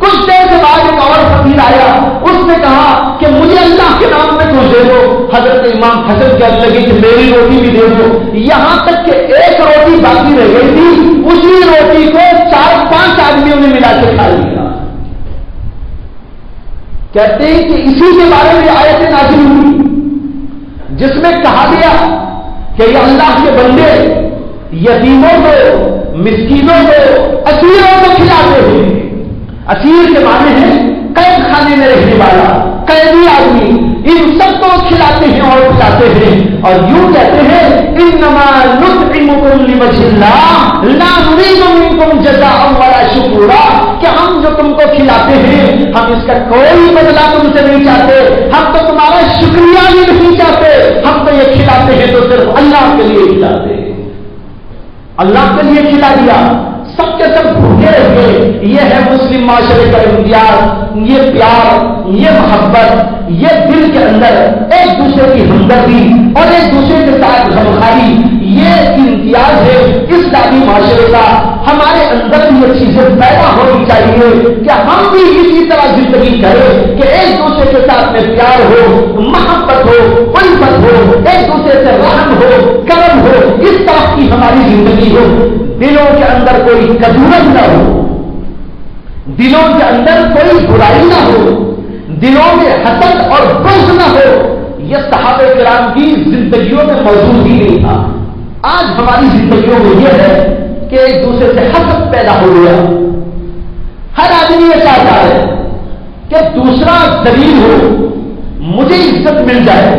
A: کچھ دیر کے بعد ایک اور فقیر آیا, اس نے کہا کہ مجھے اللہ کے نام میں کچھ دے دو. حضرت امام حسن کہنے لگے کہ میری روٹی بھی دے دو. یہاں تک کہ ایک روٹی باقی رہ گئی تھی, اسی روٹی کو 4-5 آدمیوں نے ملا کے کھا لیا. کہتے ہیں کہ اسی کے بارے میں آیت نازل ہوئی جس میں کہا گیا کہ یہ اللہ کے بندے یتیموں کو, مسکینوں کو, اسیروں کو کھلاتے ہیں. اسیر کے معنی ہے قید خانے میں رہنے والا قیدی آدمی، ان سب کو کھلاتے ہیں اور پلاتے ہیں اور یوں کہتے ہیں انما نطعمکم لوجہ اللہ لا نريد منکم جزاء ولا شکورا، کہ ہم جو تم کو کھلاتے ہیں ہم اس کا کوئی بدلہ تم سے نہیں چاہتے، ہم تو تمہارا شکریہ بھی نہیں چاہتے، ہم تو یہ کھلاتے ہیں تو صرف اللہ کے لیے کھلاتے ہیں، اللہ کے لیے کھلا دیا، سب کے سب بھوکے رہ گئے۔ یہ ہے مسلم معاشرے کا امتیاز، یہ پیار، یہ محبت، یہ دل کے اندر ایک دوسرے کی ہمدردی اور ایک دوسرے کے ساتھ غمخواری، یہ امتیاز ہے اسلامی معاشرے کا۔ ہمارے اندر بھی یہ چیزیں پیدا ہونی چاہیے کہ ہم بھی اسی طرح زندگی کریں کہ ایک دوسرے کے ساتھ میں پیار ہو، محبت ہو، الفت ہو، ایک دوسرے سے رحم ہو، کرم ہو، اس طرح کی ہماری زندگی ہو۔ دلوں کے اندر کوئی کدورت نہ ہو، دلوں کے اندر کوئی برائی نہ ہو، دلوں میں حسد اور بغض نہ ہو، یہ صحابہ کرام کی زندگیوں میں موجود ہی نہیں تھا۔ آج ہماری زندگیوں میں یہ ہے کہ ایک دوسرے سے حسد پیدا ہو گیا، ہر آدمی یہ چاہتا ہے کہ دوسرا ذلیل ہو مجھے عزت مل جائے،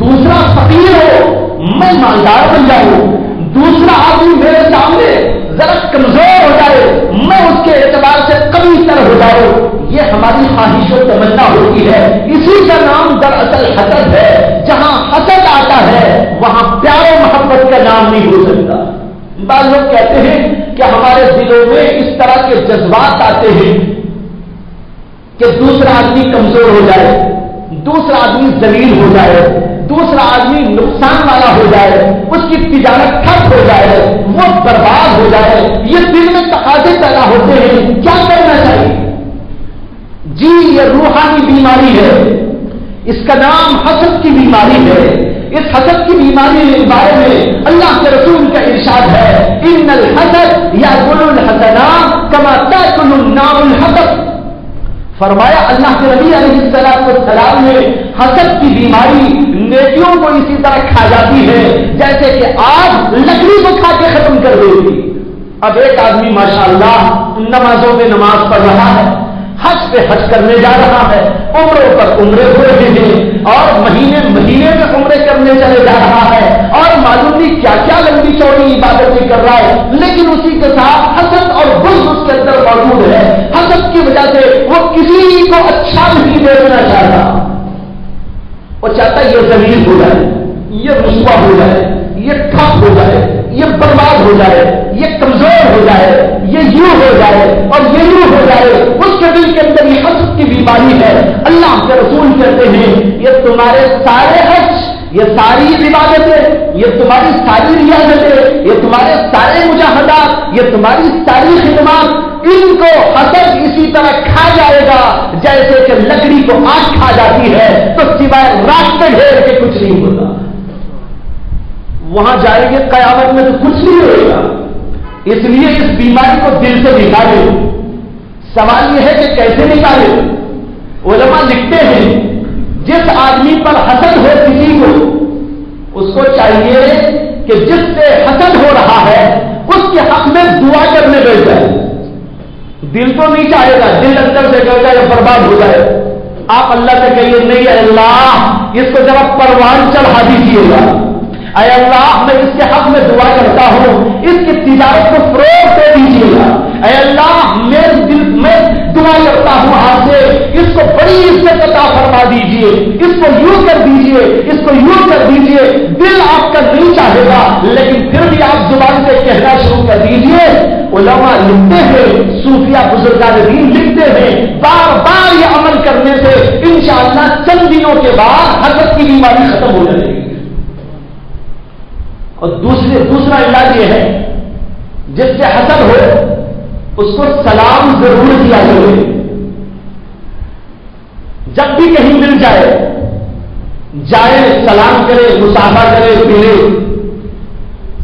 A: دوسرا فقیر ہو میں مالدار بن جاؤں، دوسرا آدمی میرے سامنے ذرا کمزور ہو جائے میں اس کے اعتبار سے کمی تر ہو جاؤں، یہ ہماری خواہش و تمنا ہوتی ہے۔ اسی کا نام دراصل حسد ہے۔ جہاں حسد آتا ہے وہاں پیار و محبت کا نام نہیں ہو سکتا۔ بعض لوگ کہتے ہیں کہ ہمارے دلوں میں اس طرح کے جذبات آتے ہیں کہ دوسرا آدمی کمزور ہو جائے، دوسرا آدمی ذلیل ہو جائے، دوسرا آدمی نقصان والا ہو جائے، اس کی تجارت ٹھپ ہو جائے، وہ برباد ہو جائے، یہ دل میں تقاضے پیدا ہوتے ہیں۔ کیا کرنا چاہیے؟ جی یہ روحانی بیماری ہے، اس کا نام حسد کی بیماری ہے۔ اس حسد کی بیماری کے بارے میں اللہ کے رسول کا ارشاد ہے ان الحسد یاکل الحسنات کما تاکل النار الحطب۔ فرمایا اللہ کے نبی علیہ السلام نے حسد کی بیماری نیکیوں کو اسی طرح کھا جاتی ہے جیسے کہ آگ لکڑی کو کھا کے ختم کر دیتی۔ اب ایک آدمی ماشاءاللہ نمازوں میں نماز پڑھ رہا ہے، حج پہ حج کرنے جا رہا ہے، عمروں پر عمرے ہو رہے ہیں اور مہینے مہینے میں عمرے کرنے چلے جا رہا ہے اور معلوم نہیں کیا کیا لمبی چوڑی عبادتیں کر رہا ہے، لیکن اسی کے ساتھ حسد اور بغض اس کے اندر موجود ہے۔ حسد کی وجہ سے وہ کسی کو اچھا نہیں دینا چاہتا، وہ چاہتا ہے یہ ذلیل ہو جائے، یہ رسوا ہو جائے، یہ ٹھپ ہو جائے، یہ برباد ہو جائے، یہ کمزور ہو جائے، یہ یوں ہو جائے اور یہ یوں ہو جائے۔ اس کے دل کے اندر یہ حسد کی بیماری ہے۔ اللہ کے رسول کہتے ہیں یہ تمہارے سارے حج، یہ ساری عبادتیں، یہ تمہاری ساری ریاضتیں، یہ تمہارے سارے مجاہدات، یہ تمہاری ساری خدمات، ان کو حسد اسی طرح کھا جائے گا جیسے کہ لکڑی کو آگ کھا جاتی ہے تو سوائے راک کے ڈھیر کے کچھ نہیں ہوتا۔ وہاں جائیں گے قیامت میں تو کچھ نہیں ہوئے گا۔ اس لیے اس بیماری کو دل سے نکالے۔ سوال یہ ہے کہ کیسے نکالے؟ علماء لکھتے ہیں جس آدمی پر حسد ہو کسی کو، اس کو چاہیے کہ جس سے حسد ہو رہا ہے اس کے حق میں دعا کرنے بیٹھ جائے۔ دل تو نہیں چاہے گا، دل اندر سے کہے گا یہ برباد ہو جائے۔ آپ اللہ سے کہیے نہیں اے اللہ اس کو ذرا پروان چڑھا دیجیے گا، اے اللہ میں اس کے حق میں دعا کرتا ہوں اس کی تجارت کو فروغ دے دیجیے گا، اے اللہ میں دعا کرتا ہوں آپ سے اس کو بڑی عزت عطا فرما دیجیے، اس کو یوں کر دیجیے، اس کو یوں کر دیجیے۔ دل آپ کا نہیں چاہے گا لیکن پھر بھی آپ زبان سے کہنا شروع کر دیجیے۔ علماء لکھتے ہیں، صوفیہ بزرگان دین لکھتے ہیں بار بار یہ عمل کرنے سے انشاءاللہ چند دنوں کے بعد حسد کی بیماری ختم ہو جائے گی۔ اور دوسرا علاج یہ ہے جس سے حسد ہو اس کو سلام ضرور دیا کرے۔ جب بھی کہیں مل جائے سلام کرے، مصافحہ کرے، ملے۔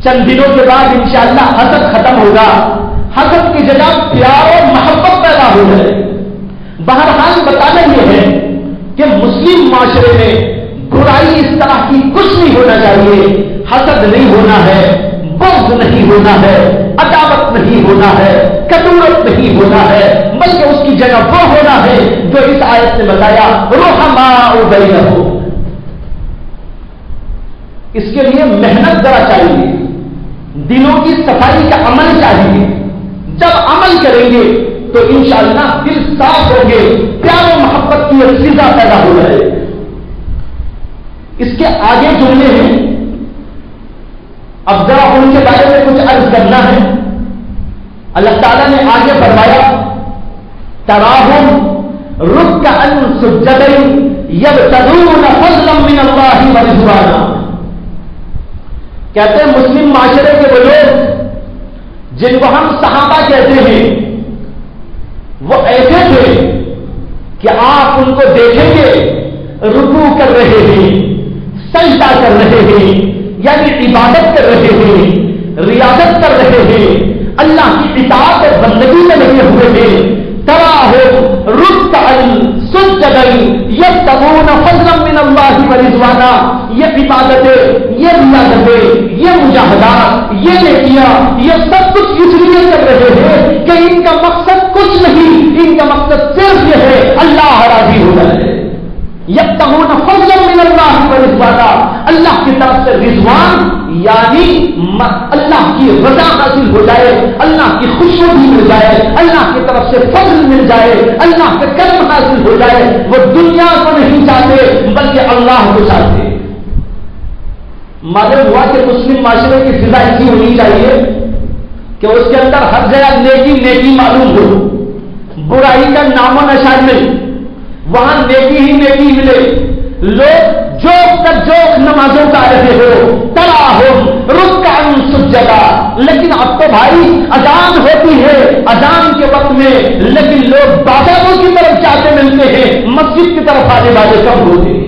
A: چند دنوں کے بعد انشاءاللہ حسد ختم ہوگا، حسد کی جگہ پیار اور محبت پیدا ہو جائے۔ بہرحال بتانا یہ ہے کہ مسلم معاشرے میں برائی اس طرح کی کچھ نہیں ہونا چاہیے۔ حسد نہیں ہونا ہے، بغض نہیں ہونا ہے، عداوت نہیں ہونا ہے، کدورت نہیں ہونا ہے، بلکہ اس کی جگہ وہ ہونا ہے جو اس آیت نے بتایا رحماء بینہم. اس کے لیے محنت ذرا چاہیے، دلوں کی صفائی کا عمل چاہیے. جب عمل کریں گے تو انشاءاللہ دل صاف ہوں گے، پیار و محبت کی ایک فضا پیدا ہو جائے. اس کے آگے جملے ہیں، اب ذرا ان کے بارے میں کچھ عرض کرنا ہے. اللہ تعالیٰ نے آگے فرمایا تراہم رکعا سجدا یبتغون فضلا من اللہ ورضوانا. کہتے ہیں مسلم معاشرے کے وہ لوگ جن کو ہم صحابہ کہتے ہیں، وہ ایسے تھے کہ آپ ان کو دیکھیں گے رکوع کر رہے ہیں، سجدہ کر رہے ہیں، یعنی عبادت کر رہے ہیں، ریاضت کر رہے ہیں، اللہ کی اطاعت اور بندگی میں لگے ہوئے ہیں. تراہم رکعا سجدا یبتغون فضلا من اللہ ورضوانا. یہ عبادتیں، یہ ریاضتیں، یہ مجاہدات، یہ نیکیاں، یہ سب کچھ اس لیے کر رہے ہیں کہ ان کا مقصد کچھ نہیں، ان کا مقصد صرف یہ ہے اللہ راضی ہو جائے. یبتغون فضلا من اللہ ورضوانا. اللہ کی طرف سے رضوان یعنی اللہ کی رضا حاصل ہو جائے، اللہ کی خوشنودی مل جائے، اللہ کی طرف سے فضل مل جائے، اللہ کا کرم حاصل ہو جائے. وہ دنیا کو نہیں چاہتے بلکہ اللہ کو چاہتے. معلوم ہوا کہ مسلم معاشرے کی فضا ایسی ہونی چاہیے کہ اس کے اندر ہر جگہ نیکی نیکی معلوم ہو، برائی کا نام و نشان نہیں، وہاں نیکی ہی نیکی ملے. لوگ جوک تک جوک نمازوں کا رہے ہو، تراہم رکعا سجدا. لیکن اب تو بھائی اذان ہوتی ہے اذان کے وقت میں، لیکن لوگ بازاروں کی طرف جاتے ملتے ہیں، مسجد کی طرف آنے والے کم ہوتے ہیں.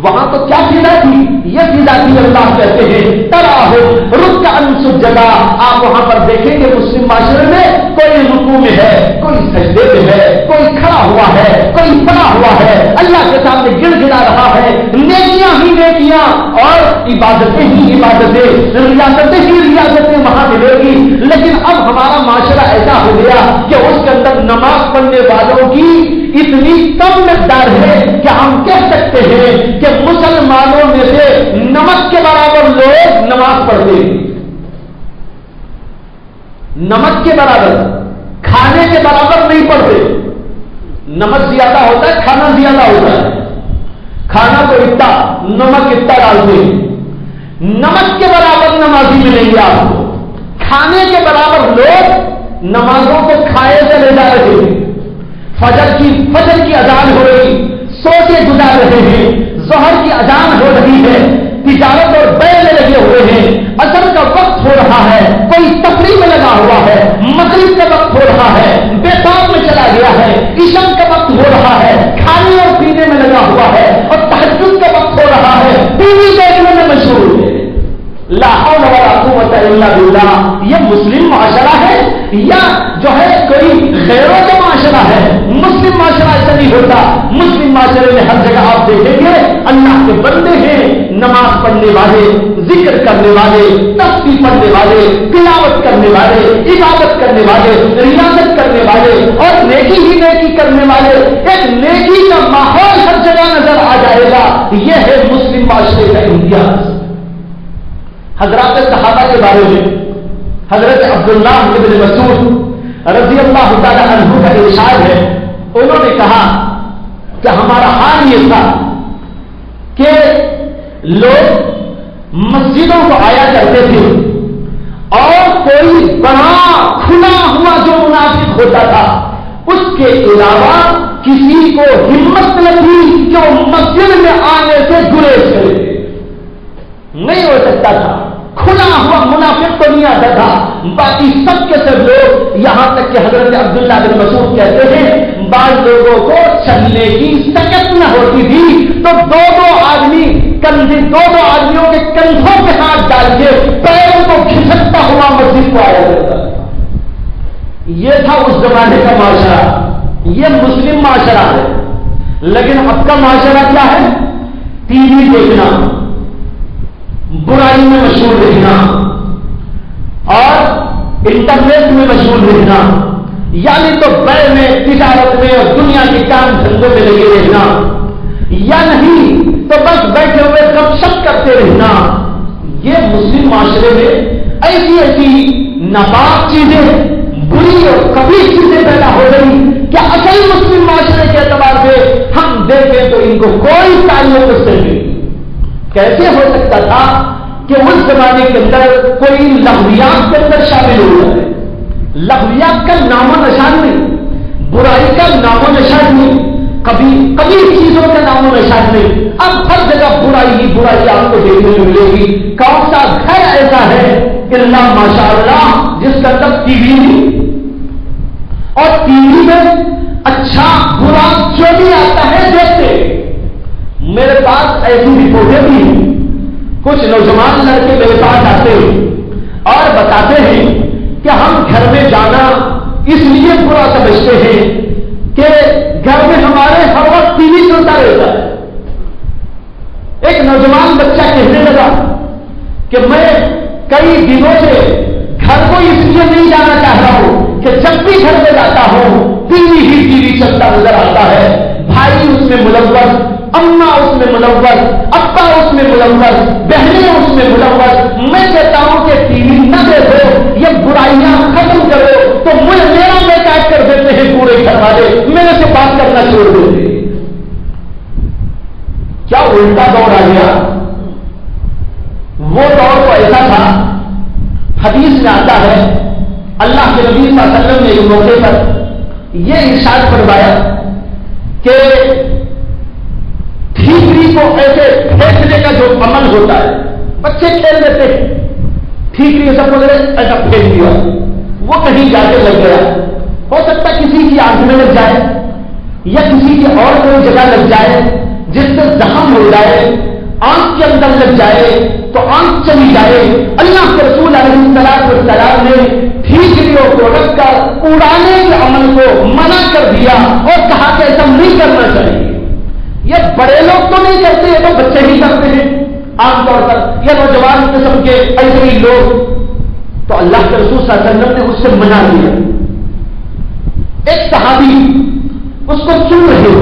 A: وہاں تو کیا فضا تھی؟ یہ فضا تھی. اللہ کہتے ہیں تراہم رکعا سجدا. آپ وہاں پر دیکھیں گے مسلم معاشرے میں کوئی رکوع میں ہے، کوئی سجدے میں ہے، کوئی کھڑا ہوا ہے، کوئی پڑا ہوا ہے، اللہ کے سامنے گڑ گڑا رہا ہے. نیکیاں ہی نیکیاں اور عبادتیں ہی عبادتیں، ریاضتیں ہی ریاضتیں وہاں ملے گی. لیکن اب ہمارا معاشرہ ایسا ہو گیا کہ اس کے اندر نماز پڑھنے والوں کی اتنی کم مقدار ہے کہ ہم کہہ سکتے ہیں کہ مسلمانوں میں سے نمک کے برابر لوگ نماز پڑھتے ہیں. نمک کے برابر، کھانے کے برابر نہیں پڑھتے. نمک زیادہ ہوتا ہے، کھانا زیادہ ہوتا ہے. کھانا تو اتنا، نمک اتنا ڈالتے ہیں. نمک کے برابر نمازی ملیں گے آپ کو. کھانے کے برابر لوگ نمازوں کو کھائے چلے جا رہے ہیں. فجر کی اذان ہو رہی، سو کے گزار رہے ہیں. ظہر کی اذان ہو رہی ہے، تجارت اور بیع میں لگے ہوئے ہیں. عصر کا وقت ہو رہا ہے، کوئی تفریح میں لگا ہوا ہے. مغرب کا وقت ہو رہا ہے، بیتاب میں چلا گیا ہے. عشاء کا وقت ہو رہا ہے، کھانے اور پینے میں لگا ہوا ہے. اور تہجد کا وقت ہو رہا ہے، ٹی وی دیکھنے میں مشہور ہے. لا حول ولا قوت الا باللہ. یہ مسلم معاشرہ ہے یا جو ہے کوئی غیروں کا معاشرہ ہے؟ مسلم معاشرہ ایسا نہیں ہوتا. مسلم معاشرے میں ہر جگہ آپ دیکھیں گے اللہ کے بندے ہیں، نماز پڑھنے والے، ذکر کرنے والے، تسبیح پڑھنے والے، تلاوت کرنے والے، عبادت کرنے والے، ریاضت کرنے والے اور نیکی ہی نیکی کرنے والے. ایک نیکی کا ماحول ہر جگہ نظر آ جائے گا. یہ ہے مسلم معاشرے کا امتیاز. حضرات صحابہ کے بارے میں حضرت عبداللہ بن مسعود رضی اللہ تعالی عنہ کا ارشاد ہے. انہوں نے کہا کہ ہمارا حال یہ تھا کہ لوگ مسجدوں کو آیا کرتے تھے اور کوئی بڑا کھلا ہوا جو منافق ہوتا تھا اس کے علاوہ کسی کو ہمت نہ تھی کہ وہ مسجد میں آنے سے گریز کرے. نہیں ہو سکتا تھا. کھلا ہوا منافق تو نہیں آتا تھا. باقی سب کے سب لوگ، یہاں تک کہ حضرت عبداللہ بن مسعود کہتے ہیں بعض لوگوں کو چلنے کی سکت نہ ہوتی تھی تو دو آدمیوں کے کندھوں پہ ہاتھ ڈال کے پیروں کو کھسکتا ہوا مسجد کو آیا کرتا تھا. یہ تھا اس زمانے کا معاشرہ. یہ مسلم معاشرہ ہے. لیکن اب کا معاشرہ کیا ہے؟ ٹی وی دیکھنا، برائی میں مشغول رہنا اور انٹرنیٹ میں مشغول رہنا، یعنی تو بیع میں، تجارت میں اور دنیا معاشرے میں ایسی ایسی ناپاک چیزیں، بری اور کبھی چیزیں پیدا ہو گئی کہ اصل مسلم معاشرے کے اعتبار سے ہم دیکھیں تو ان کو کوئی تعلق اس سے نہیں۔ کیسے ہو سکتا تھا کہ اس زمانے کے اندر کوئی لغویات کے اندر شامل ہو جائے؟ لغویات کا نام و نشان نہیں، برائی کا نام و نشان نہیں، کبھی چیزوں کا نام و نشان نہیں۔ اب ہر جگہ برائی ہی برائی آپ کو دیکھنے کو ملے گی۔ کون سا گھر ایسا ہے اللہ ماشاء اللہ جس کا اندر ٹی وی نہیں، اور ٹی وی میں اچھا برا جو بھی آتا ہے دیکھتے؟ میرے پاس ایسی رپورٹیں بھی ہیں، کچھ نوجوان لڑکے میرے پاس آتے ہیں اور بتاتے ہیں کہ ہم گھر میں جانا اس لیے برا سمجھتے ہیں کہ گھر میں ہمارے ہر وقت ٹی وی چلتا رہتا ہے۔ ایک نوجوان بچہ کہنے لگا کہ میں کئی دنوں سے گھر کو اس لیے نہیں جانا چاہ رہا ہوں کہ جب بھی گھر میں جاتا ہوں ٹی وی چلتا نظر آتا ہے، بھائی اس میں ملوث، اماں اس میں ملوث، ابا اس میں ملوث، بہنیں اس میں ملوث۔ میں کہتا ہوں کہ ٹی وی نہ دیکھو، یہ برائیاں ختم کرو، تو میرا بیٹا کر دیتے ہیں پورے گھر والے، میرے سے بات کرنا چھوڑ دیتے۔ کیا الٹا دور آ گیا؟ وہ دور تو ایسا تھا، حدیث میں آتا ہے اللہ کے نبی صلی اللہ علیہ وسلم نے ایک موقع پر یہ ارشاد فرمایا کہ ٹھیکری کو ایسے پھینکنے کا جو عمل ہوتا ہے، بچے کھیل دیتے ہیں، ٹھیکری سب کو ایسا پھینک دیا، وہ کہیں جا کے لگ گیا، ہو سکتا کسی کی آنکھ میں لگ جائے یا کسی کی اور کوئی جگہ لگ جائے جس سے زخم ہو جائے، آنکھ کے اندر لگ جائے تو آنکھ چلی جائے۔ اللہ کے رسول علیہ السلام نے ٹھیکری اور پروڈکٹ کا اڑانے کے عمل کو منع کر دیا اور کہا کہ ایسا نہیں کرنا چاہیے۔ یہ بڑے لوگ تو نہیں کرتے، یہ تو بچے ہی کرتے ہیں عام طور پر، یہ نوجوان قسم کے ایسے ہی لوگ۔ تو اللہ کے رسول صلی اللہ علیہ وسلم نے اس سے منع کیا۔ ایک صحابی اس کو سن رہے تھے،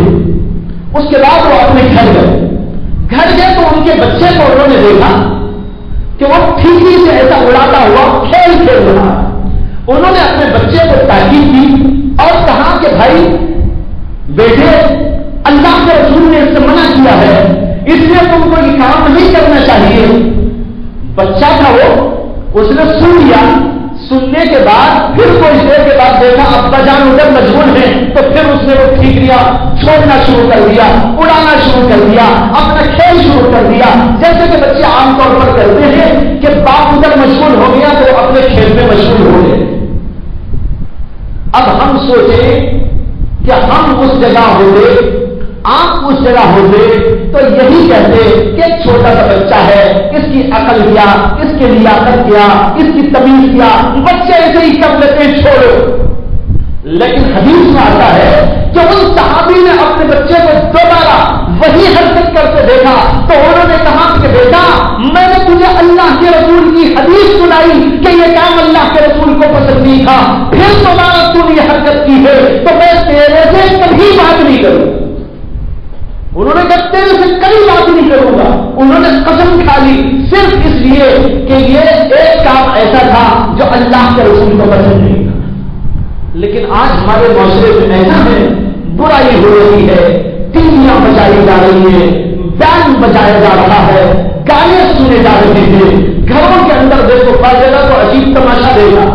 A: اس کے بعد وہ اپنے گھر گئے تو ان کے بچے کو انہوں نے دیکھا کہ وہ ٹھیکری سے ایسا اڑاتا ہوا کھیل رہا۔ انہوں نے اپنے بچے کو تاکید کی اور کہا کہ بھائی بیٹے، اللہ کے رسول نے اس سے منع کیا ہے، اس لیے تم کو یہ کام نہیں کرنا چاہیے۔ بچہ تھا وہ، اس نے سن لیا، سننے کے بعد پھر کچھ دیر کے بعد دیکھا ابا جان ادھر مشغول ہیں، تو پھر اس نے وہ ٹھیکریاں چھوڑنا شروع کر دیا، اڑانا شروع کر دیا، اپنا کھیل شروع کر دیا، جیسے کہ بچے عام طور پر کرتے ہیں کہ باپ ادھر مشغول ہو گیا تو اپنے کھیل میں مشغول ہو گئے۔ اب ہم سوچیں کہ ہم اس جگہ ہوتے، آپ اس جگہ ہوتے تو یہی کہتے کہ ایک چھوٹا سا بچہ ہے، اس کی عقل کیا، اس کی لیاقت کیا، اس کی تمیز کیا، بچے ایسے ہی کر لیتے ہیں، چھوڑو۔ لیکن حدیث میں آتا ہے کہ ان صحابی نے اپنے بچے کو دوبارہ وہی حرکت کرتے دیکھا تو انہوں نے کہا کہ بیٹا، میں نے تجھے اللہ کے رسول کی حدیث سنائی کہ یہ کام اللہ کے رسول کو پسند نہیں تھا، پھر دوبارہ تم نے یہ حرکت کی ہے تو میں تیرے سے کبھی بات نہیں کروں۔ انہوں نے کہا تیرے سے کبھی بات نہیں کروں گا۔ انہوں نے قسم کھا لی صرف اس لیے کہ یہ ایک کام ایسا تھا جو اللہ کے رسول کو پسند نہیں تھا۔ لیکن آج ہمارے معاشرے میں ایسا ہے، برائی ہو رہی ہے، ٹیلیاں بجائی جا رہی ہیں، بینڈ بجایا جا رہا ہے، گانے سنے جا رہے ہیں، گھروں کے اندر دیکھو فاضلہ تو عجیب تماشا دے گا۔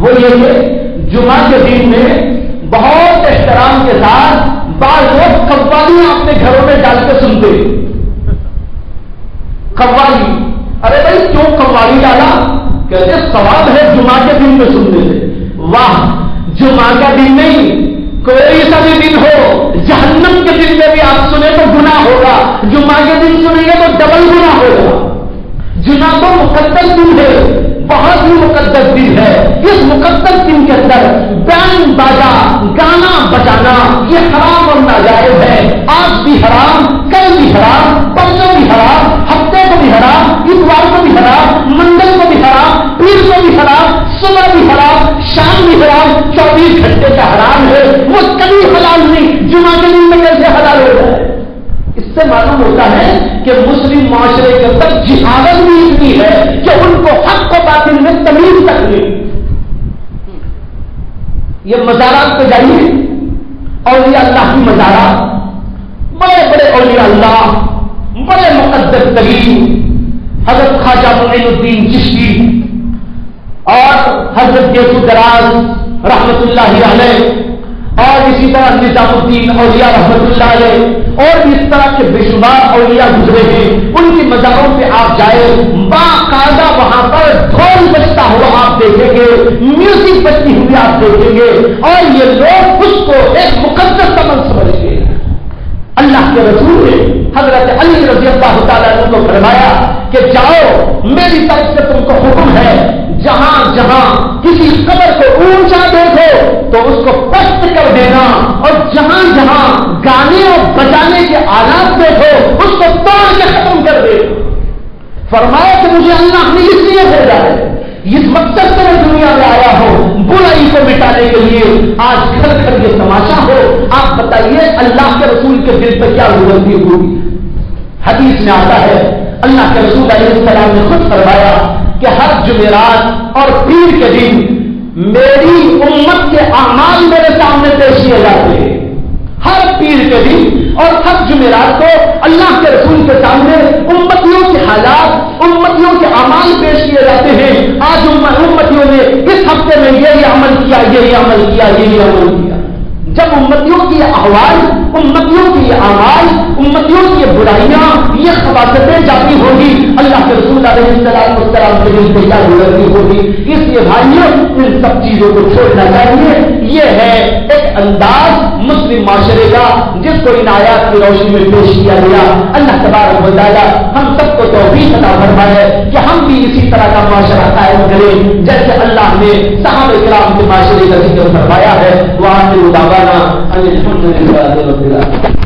A: وہ یہ کہ جمعہ کے دن میں بہت احترام کے ساتھ بعض لوگ قوالیاں اپنے گھروں میں ڈال کے سنتے۔ قوالی، ارے بھائی کیوں قوالی ڈالا؟ کہتے ثواب ہے جمعہ کے دن میں سننے سے۔ واہ، جمعہ کا دن نہیں، کوئی سا بھی دن ہو، جہنم کے دن میں بھی آپ سنیں تو گناہ ہوگا، جمعہ کے دن سنیں گے تو ڈبل گناہ ہوگا۔ جمعہ تو مقدس دن ہے، بہت ہی مقدس دن ہے۔ اس مقدس دن کے اندر بینڈ باجا، گانا بجانا یہ حرام اور ناجائز ہے۔ آج بھی حرام، کل بھی حرام، پرسوں بھی حرام، ہفتے کو بھی حرام، اتوار کو بھی حرام، منگل کو بھی حرام، پیر کو بھی حرام، صبح بھی حرام، شام بھی حرام، 24 گھنٹے کا حرام ہے۔ وہ کبھی حلال نہیں، جمعہ کے دن میں کیسے حلال ہو جائے؟ اس سے معلوم ہوتا ہے کہ مسلم مسلم معاشرے کے اندر جہالت بھی اتنی ہے کہ ان کو حق و باطل میں تمیز تک نہیں. یہ مزارات پہ جائیے، اولیاء اللہ کی مزارات، بڑے بڑے اولیاء اللہ، بڑے مقدس ترین حضرت خواجہ معین الدین چشتی اور حضرت یوسف دراز رحمت اللہ علیہ، اور اسی طرح نظام الدین اولیاء رحمت اللہ علیہ، اور اس طرح کے بے شمار اولیاء گزرے ہیں. ان کی مزاروں پہ آپ جائے، باقاعدہ وہاں پر ڈھول بجتا ہوا آپ دیکھیں گے، میوزک بجتی ہوئی آپ دیکھیں گے، اور یہ لوگ اس کو ایک مقدس عمل سمجھتے ہیں. اللہ کے رسول نے حضرت علی رضی اللہ تعالیٰ عنہ کو فرمایا کہ جاؤ، میری طرف سے تم کو حکم ہے، جہاں جہاں کسی قبر کو اونچا دیکھو تو اس کو پست کر دینا، اور جہاں جہاں گانے اور بجانے کے آلات دیکھو اس کو توڑ کے ختم کر دے. فرمایا کہ مجھے اللہ نے اس لیے بھیجا ہے، اس مقصد سے میں دنیا میں آیا ہوں، برائی کو مٹانے کے لیے. آج گھر گھر یہ تماشا ہو. آپ بتائیے اللہ کے رسول کے دل پہ کیا گزرتی ہوگی. حدیث میں آتا ہے اللہ کے رسول علیہ السلام نے خود فرمایا کہ ہر جمعرات اور پیر کے دن میری امت کے اعمال میرے سامنے پیش کیے جاتے ہیں. ہر پیر کے دن اور ہر جمعرات کو اللہ کے رسول کے سامنے امتیوں کے حالات، امتیوں کے اعمال پیش کیے جاتے ہیں. آج امتیوں نے اس ہفتے میں یہ عمل کیا، یہ عمل کیا، یہ عمل کیا. جب امتیوں کی احوال، امتیوں کی اعمال، امتیوں کی برائیاں، یہ خباستیں جاتی ہوگی، اللہ کے رسول علیہ السلام کے دل پہ کیا گزرتی ہوگی. اس لیے بھائیوں ان سب چیزوں کو چھوڑنا چاہیے. یہ ہے ایک انداز مسلم معاشرے کا جس کو ان آیات کی روشنی میں پیش کیا گیا. اللہ تبارک و تعالی ہم سب کو توفیق عطا فرمائے کہ ہم بھی اسی طرح کا معاشرہ قائم کریں جیسے اللہ نے صحابہ کرام کے معاشرے کا ذکر فرمایا ہے. وآخر دعوانا ان الحمد للہ رب العالمین.